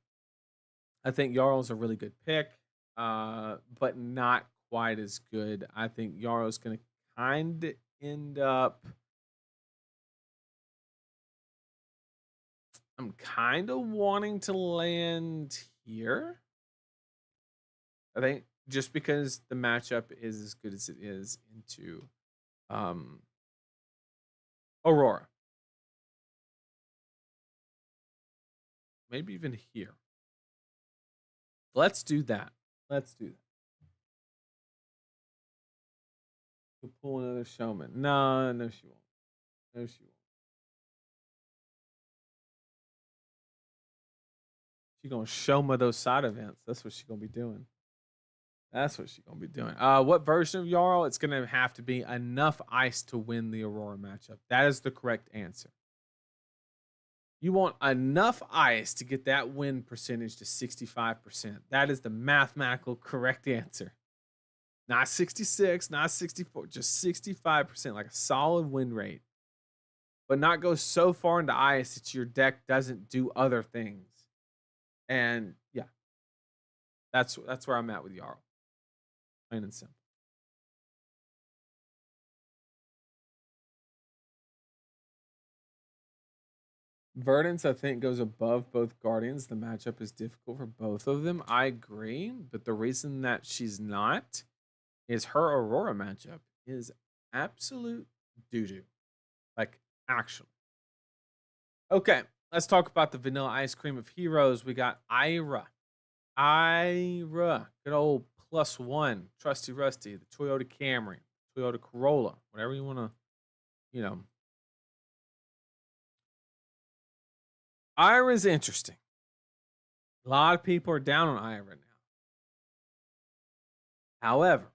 I think Jarl's a really good pick, but not quite as good. I think Jarl's gonna kind of end up. I'm kind of wanting to land here. I think just because the matchup is as good as it is into Aurora. Maybe even here. Let's do that. Let's do that. We'll pull another showman. No, no, she won't. No, she won't. She's gonna show me those side events. That's what she's gonna be doing. That's what she's gonna be doing. What version of Jarl? It's gonna have to be enough ice to win the Aurora matchup. That is the correct answer. You want enough ice to get that win percentage to 65%. That is the mathematical correct answer. Not 66, not 64, just 65%, like a solid win rate. But not go so far into ice that your deck doesn't do other things. And yeah, that's where I'm at with Jarl. Plain and simple. Verdance, I think, goes above both Guardians. The matchup is difficult for both of them. I agree, but the reason that she's not is her Aurora matchup is absolute doo-doo. Like, actually. Okay, let's talk about the vanilla ice cream of heroes. We got Ira. Ira. Good old +1. Trusty Rusty. The Toyota Camry. Toyota Corolla. Whatever you want to, you know. Ira's interesting. A lot of people are down on Ira now. However,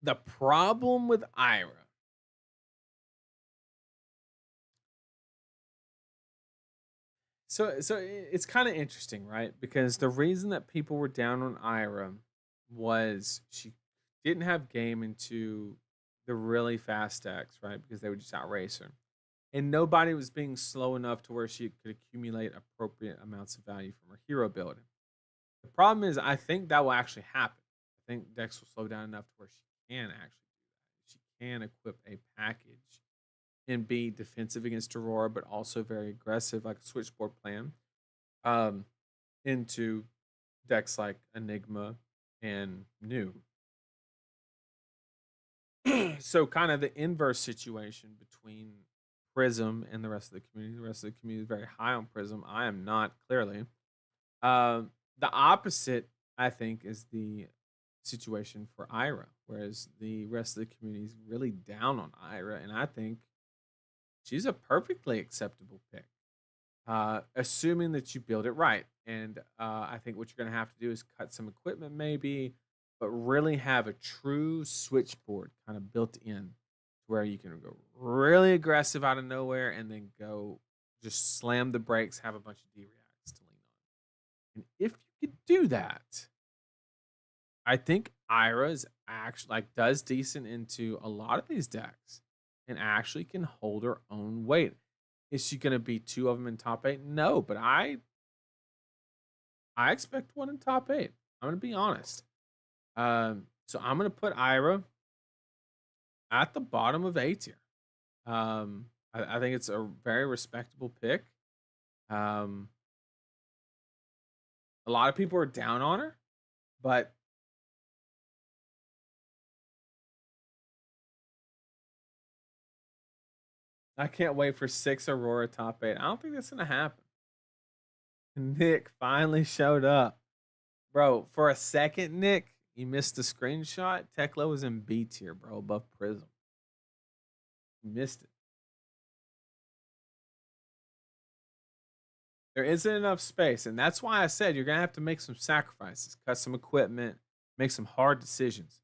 the problem with Ira so it's kind of interesting, right? Because the reason that people were down on Ira was she didn't have game into the really fast decks, right? Because they would just outrace her. And nobody was being slow enough to where she could accumulate appropriate amounts of value from her hero building. The problem is, I think that will actually happen. I think decks will slow down enough to where she can actually do that. She can equip a package and be defensive against Aurora, but also very aggressive, like a switchboard plan, um, into decks like Enigma and New. So kind of the inverse situation between Prism and the rest of the community. The rest of the community is very high on Prism. I am not, clearly. The opposite, I think, is the situation for Ira, whereas the rest of the community is really down on Ira, and I think she's a perfectly acceptable pick, assuming that you build it right. And I think what you're going to have to do is cut some equipment, maybe, but really have a true switchboard kind of built in where you can go really aggressive out of nowhere and then go just slam the brakes, have a bunch of D-reacts to lean on. And if you could do that, I think Ira's actually like does decent into a lot of these decks and actually can hold her own weight. Is she going to be two of them in top 8? No, but I expect one in top 8. I'm going to be honest. So I'm going to put Ira at the bottom of A tier. I think it's a very respectable pick. A lot of people are down on her, but I can't wait for 6 Aurora top 8. I don't think that's going to happen. Nick finally showed up. Bro, for a second, Nick, you missed the screenshot. Tekla was in B tier, bro, above Prism. You missed it. There isn't enough space, and that's why I said you're gonna have to make some sacrifices, cut some equipment, make some hard decisions.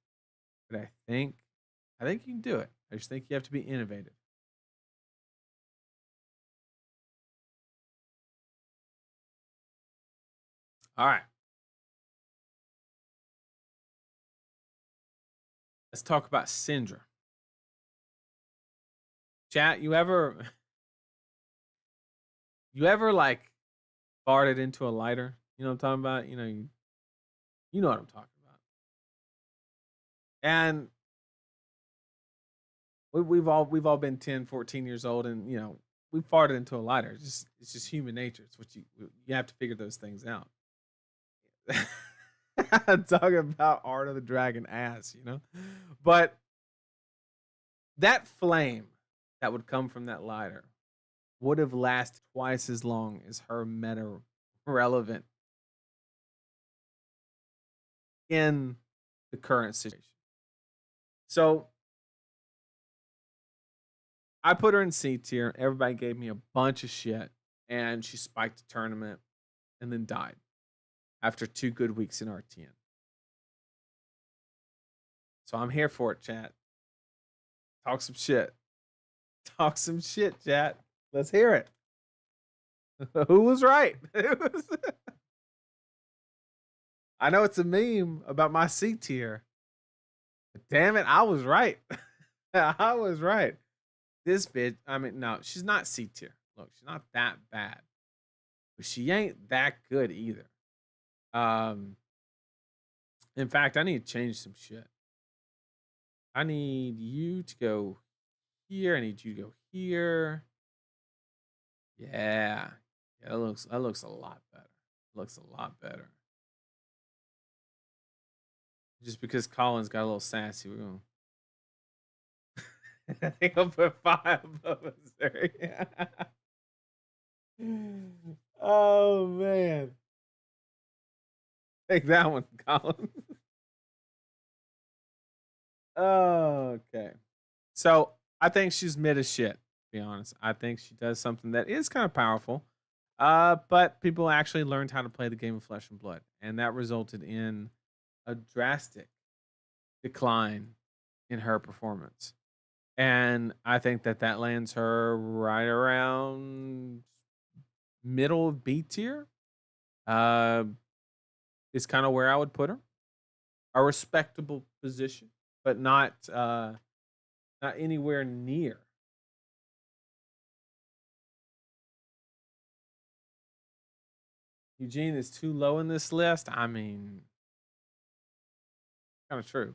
But I think you can do it. I just think you have to be innovative. All right. Let's talk about Syndra. Chat, you ever like farted into a lighter? You know what I'm talking about? You know what I'm talking about. And we've all been 10, 14 years old, and we farted into a lighter. It's just human nature. It's what you have to figure those things out. Talking about Art of the Dragon ass, but that flame that would come from that lighter would have lasted twice as long as her meta relevant in the current situation. So I put her in C tier. Everybody gave me a bunch of shit, and she spiked the tournament and then died after 2 good weeks in RTN. So I'm here for it, chat. Talk some shit. Talk some shit, chat. Let's hear it. Who was right? I know it's a meme about my C tier. But damn it, I was right. I was right. This bitch, I mean, no, she's not C tier. Look, she's not that bad. But she ain't that good either. In fact, I need to change some shit. I need you to go here. I need you to go here. Yeah. Yeah, that looks a lot better. Looks a lot better. Just because Colin's got a little sassy, we're going I think I'll put 5 above Missouri. Oh man. Take that one, Colin. Okay. So I think she's mid as shit, to be honest. I think she does something that is kind of powerful. But people actually learned how to play the game of Flesh and Blood, and that resulted in a drastic decline in her performance. And I think that that lands her right around middle of B tier. Is kind of where I would put her. A respectable position, but not anywhere near. Eugene is too low in this list. I mean, kind of true.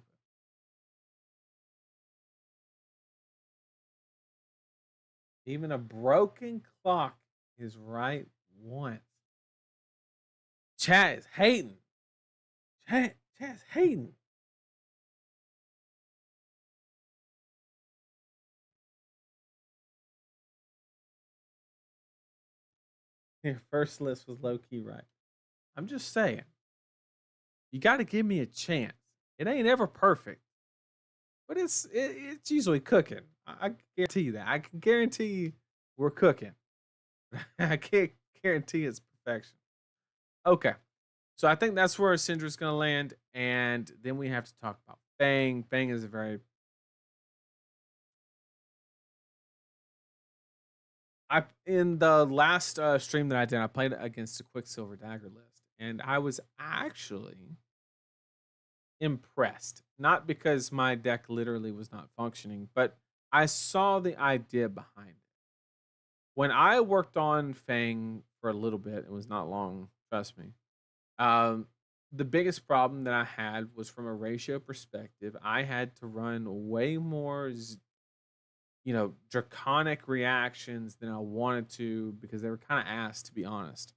Even a broken clock is right once. Chat is hating. Chat's hating. Your first list was low key right. I'm just saying. You got to give me a chance. It ain't ever perfect, but it's usually cooking. I guarantee you that. I can guarantee we're cooking. I can't guarantee it's perfection. Okay. So I think that's where Syndra's going to land. And then we have to talk about Fang. Fang is a very... in the last stream that I did, I played against a Quicksilver Dagger list. And I was actually impressed. Not because my deck literally was not functioning, but I saw the idea behind it. When I worked on Fang for a little bit, it was not long, trust me. The biggest problem that I had was from a ratio perspective. I had to run way more, draconic reactions than I wanted to because they were kind of ass, to be honest.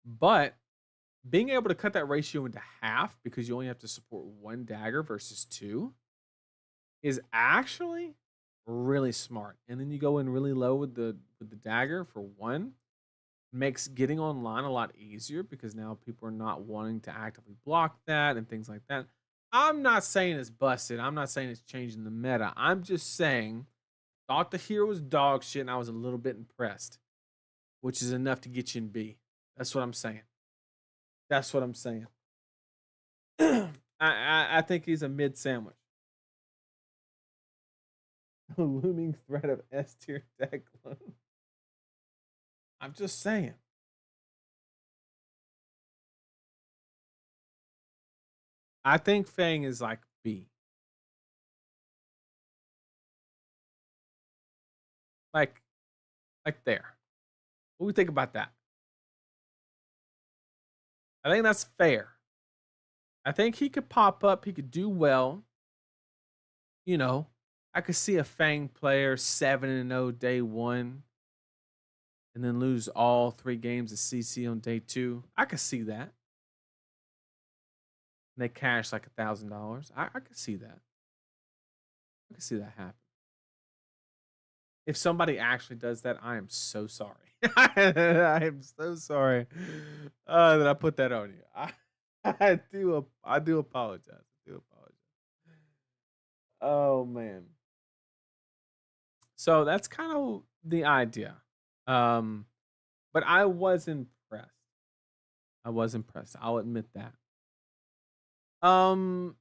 But being able to cut that ratio into half because you only have to support 1 dagger versus 2 is actually really smart. And then you go in really low with the dagger for 1. Makes getting online a lot easier because now people are not wanting to actively block that and things like that. I'm not saying it's busted. I'm not saying it's changing the meta. I'm just saying thought the hero was dog shit and I was a little bit impressed, which is enough to get you in B. That's what I'm saying. That's what I'm saying. I think he's a mid sandwich. A looming threat of S tier deck clone. I'm just saying. I think Fang is like B. Like there. What do we think about that? I think that's fair. I think he could pop up. He could do well. I could see a Fang player 7-0 day 1 and then lose all 3 games of CC on day 2. I could see that. And they cash like $1,000. I could see that. I could see that happen. If somebody actually does that, I am so sorry. I am so sorry that I put that on you. I do apologize. I do apologize. Oh man. So that's kind of the idea. Um, but I was impressed. I was impressed. I'll admit that.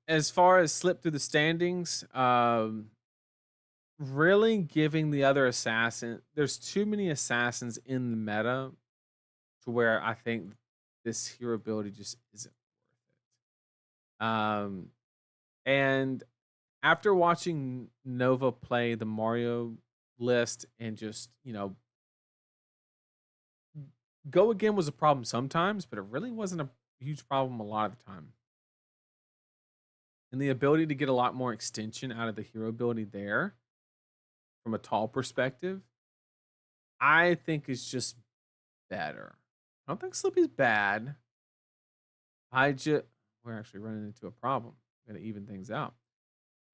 As far as slip through the standings, really giving the other assassin, there's too many assassins in the meta to where I think this hero ability just isn't worth it. And after watching Nova play the Mario list and just, go again was a problem sometimes, but it really wasn't a huge problem a lot of the time. And the ability to get a lot more extension out of the hero ability there from a tall perspective, I think is just better. I don't think Slippy's bad. We're actually running into a problem. Gotta even things out.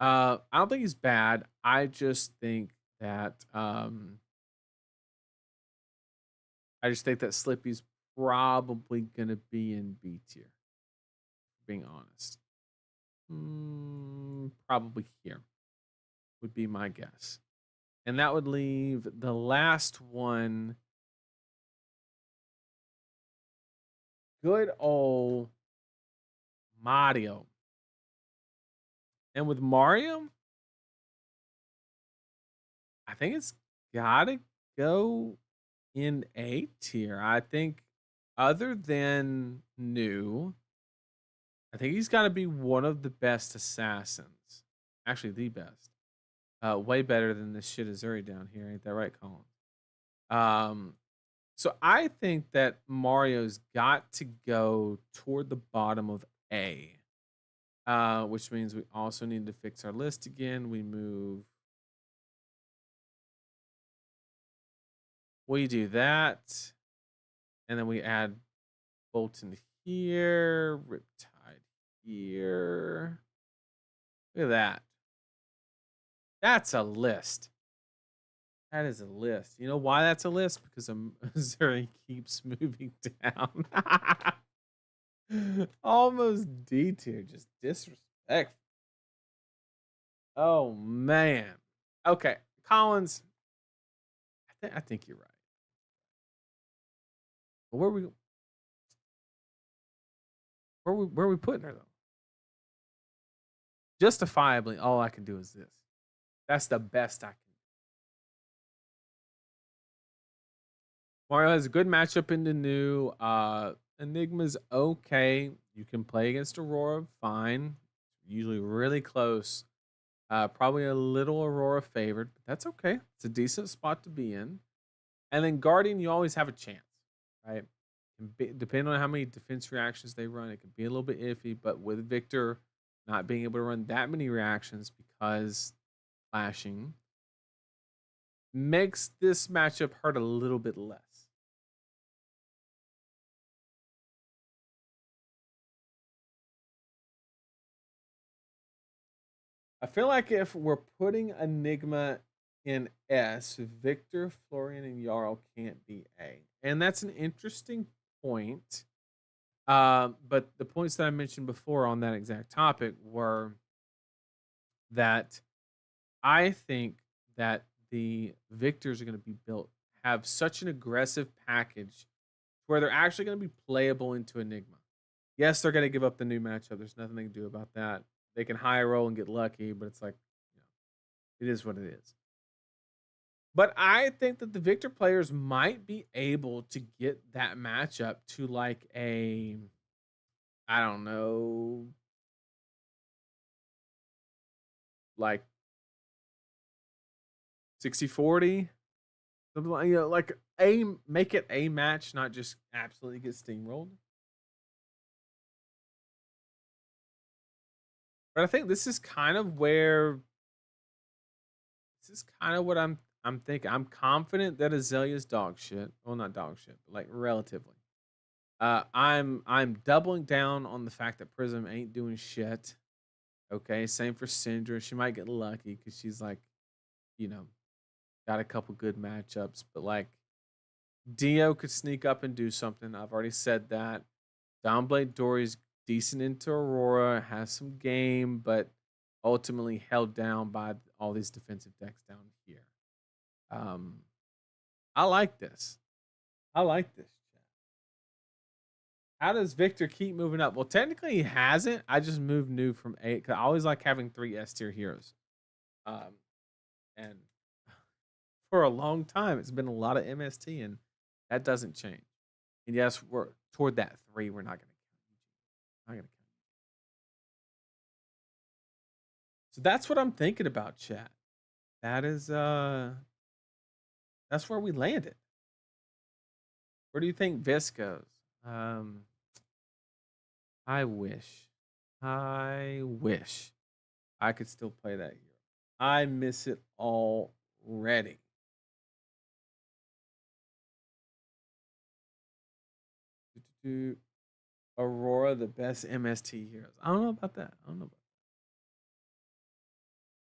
I don't think he's bad. I just think that Slippy's probably gonna be in B tier. Being honest, probably here would be my guess, and that would leave the last one. Good old Mario, and with Mario, I think it's gotta go in A tier. I think, other than new, I think he's got to be one of the best assassins. Actually, the best. Way better than this shit Azuri down here. Ain't that right, Colin? So I think that Mario's got to go toward the bottom of A, which means we also need to fix our list again. We do that, and then we add Bolton here, Riptide here. Look at that. That's a list. That is a list. You know why that's a list? Because Missouri keeps moving down. Almost D tier. Just disrespectful. Oh, man. Okay. Collins, I think you're right. But where are we putting her, though? Justifiably, all I can do is this. That's the best I can. Mario has a good matchup in the new. Enigma's okay. You can play against Aurora, fine. Usually really close. Probably a little Aurora favored, but that's okay. It's a decent spot to be in. And then Guardian, you always have a chance, right? Depending on how many defense reactions they run, it could be a little bit iffy. But with Victor not being able to run that many reactions because flashing makes this matchup hurt a little bit less. I feel like if we're putting Enigma in S, Victor, Florian, and Jarl can't be A. And that's an interesting point. But the points that I mentioned before on that exact topic were that I think that the Victors are going to be built, have such an aggressive package where they're actually going to be playable into Enigma. Yes, they're going to give up the new matchup. There's nothing they can do about that. They can high roll and get lucky, but it's like, it is what it is. But I think that the Victor players might be able to get that matchup to like a, I don't know, like 60-40, something like, like make it a match, not just absolutely get steamrolled. But I think this is kind of what I'm thinking. I'm confident that Azalea's dog shit. Well, not dog shit, but like relatively. I'm doubling down on the fact that Prism ain't doing shit. Okay, same for Syndra. She might get lucky because she's like, you know, got a couple good matchups, but like Dio could sneak up and do something. I've already said that. Downblade Dory's decent into Aurora, has some game, but ultimately held down by all these defensive decks down here. Um, I like this. I like this. How does Victor keep moving up? Well, technically he hasn't. I just moved new from 8 because I always like having 3 S tier heroes. Um, and for a long time, it's been a lot of MST, and that doesn't change. And yes, we're toward that 3. We're not going to count. Not going to count. So that's what I'm thinking about, chat. That is that's where we landed. Where do you think Vis goes? I wish. I wish I could still play that hero. I miss it already. Aurora, the best MST heroes. I don't know about that. I don't know about that.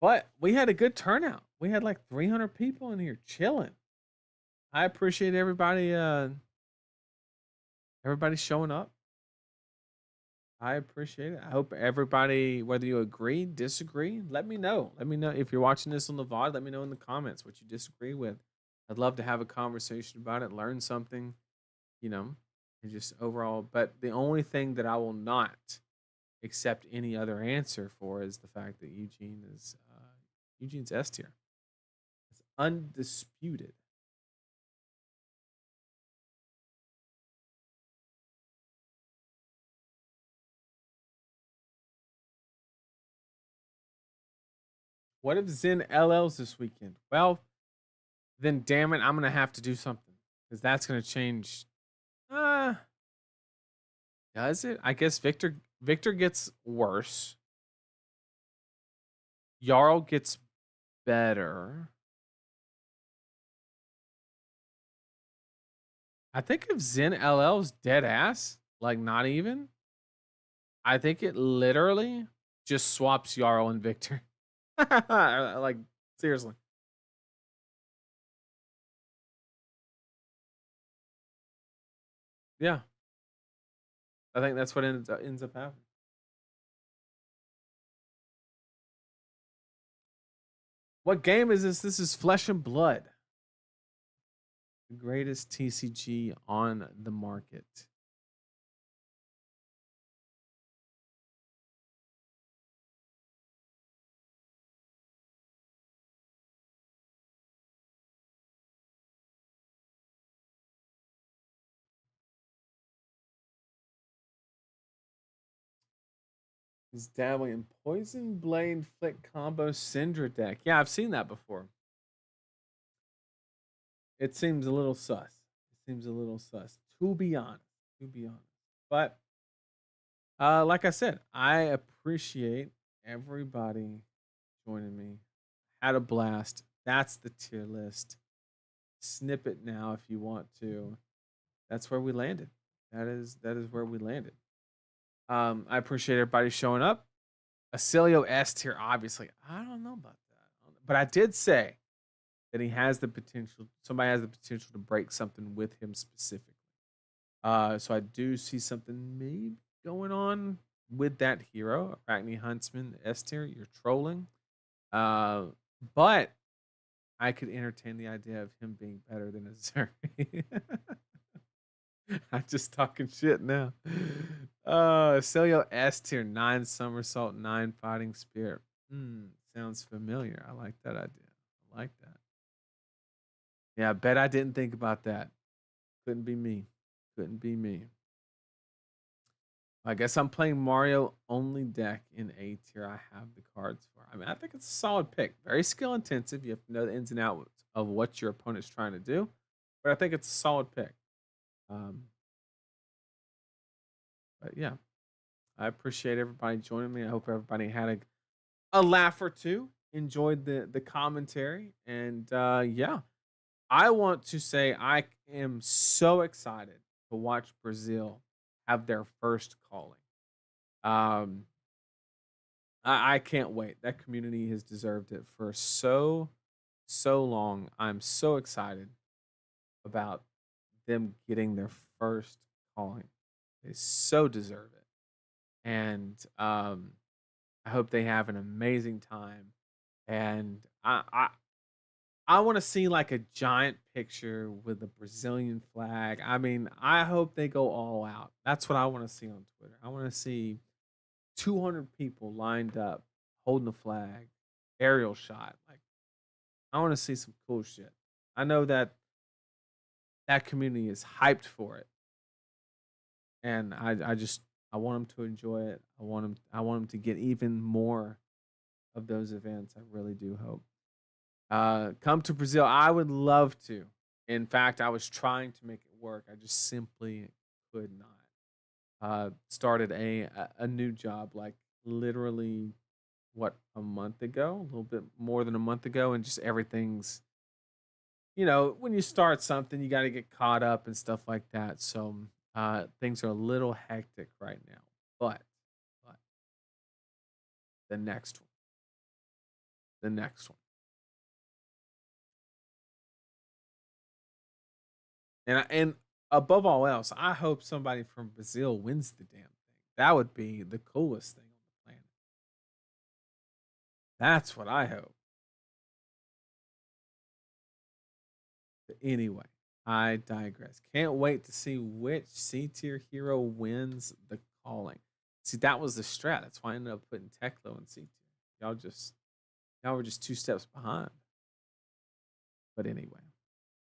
But we had a good turnout. We had like 300 people in here chilling. I appreciate everybody showing up. I appreciate it. I hope everybody, whether you agree, disagree, let me know. Let me know if you're watching this on the VOD. Let me know in the comments what you disagree with. I'd love to have a conversation about it, learn something, you know, and just overall. But the only thing that I will not accept any other answer for is the fact that Eugene's S tier. It's undisputed. What if Zen LLs this weekend? Well, then damn it, I'm gonna have to do something because that's gonna change. Uh does it? I guess Victor gets worse. Jarl gets better. I think if Zen LL's dead ass, like not even, I think it literally just swaps Jarl and Victor. Like seriously. Yeah. I think that's what ends up happening. What game is this? This is Flesh and Blood. The greatest TCG on the market. He's dabbling in Poison Blade Flick combo Syndra deck. Yeah, I've seen that before. It seems a little sus. It seems a little sus, to be honest. To be honest. But like I said, I appreciate everybody joining me. Had a blast. That's the tier list. Snip it now if you want to. That's where we landed. That is where we landed. I appreciate everybody showing up. Acilio S tier, obviously. I don't know about that. But I did say that he has the potential, somebody has the potential to break something with him specifically. So I do see something maybe going on with that hero, Arachne Huntsman, S tier. You're trolling. But I could entertain the idea of him being better than Azuri. I'm just talking shit now. Celio S tier, 9 somersault, 9 fighting spirit. Sounds familiar. I like that idea. I like that. Yeah, I bet I didn't think about that. Couldn't be me. Couldn't be me. I guess I'm playing Mario only deck in A tier. I have the cards for. I mean, I think it's a solid pick. Very skill intensive. You have to know the ins and outs of what your opponent's trying to do. But I think it's a solid pick. But yeah, I appreciate everybody joining me. I hope everybody had a laugh or two, enjoyed the commentary, and yeah, I want to say I am so excited to watch Brazil have their first calling. Um, I can't wait. That community has deserved it for so long. I'm so excited about them getting their first calling. They so deserve it. and I hope they have an amazing time. And I want to see like a giant picture with a Brazilian flag. I mean, I hope they go all out. That's what I want to see on Twitter. I want to see 200 people lined up holding the flag, aerial shot. Like, I want to see some cool shit. I know that that community is hyped for it, and I want them to enjoy it. I want them to get even more of those events. I really do hope. Come to Brazil. I would love to. In fact, I was trying to make it work. I just simply could not. Started a new job like literally what, a month ago, a little bit more than a month ago, and just everything's, when you start something, you got to get caught up and stuff like that. So things are a little hectic right now, but the next one, the next one, and above all else, I hope somebody from Brazil wins the damn thing. That would be the coolest thing on the planet. That's what I hope. But anyway, I digress. Can't wait to see which C tier hero wins the calling. See, that was the strat. That's why I ended up putting Teklo in C tier. Y'all were just 2 steps behind. But anyway,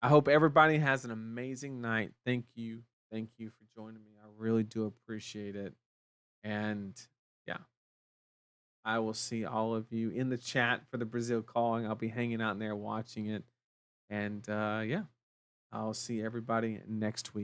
I hope everybody has an amazing night. Thank you. Thank you for joining me. I really do appreciate it. And yeah, I will see all of you in the chat for the Brazil calling. I'll be hanging out in there watching it. And yeah, I'll see everybody next week.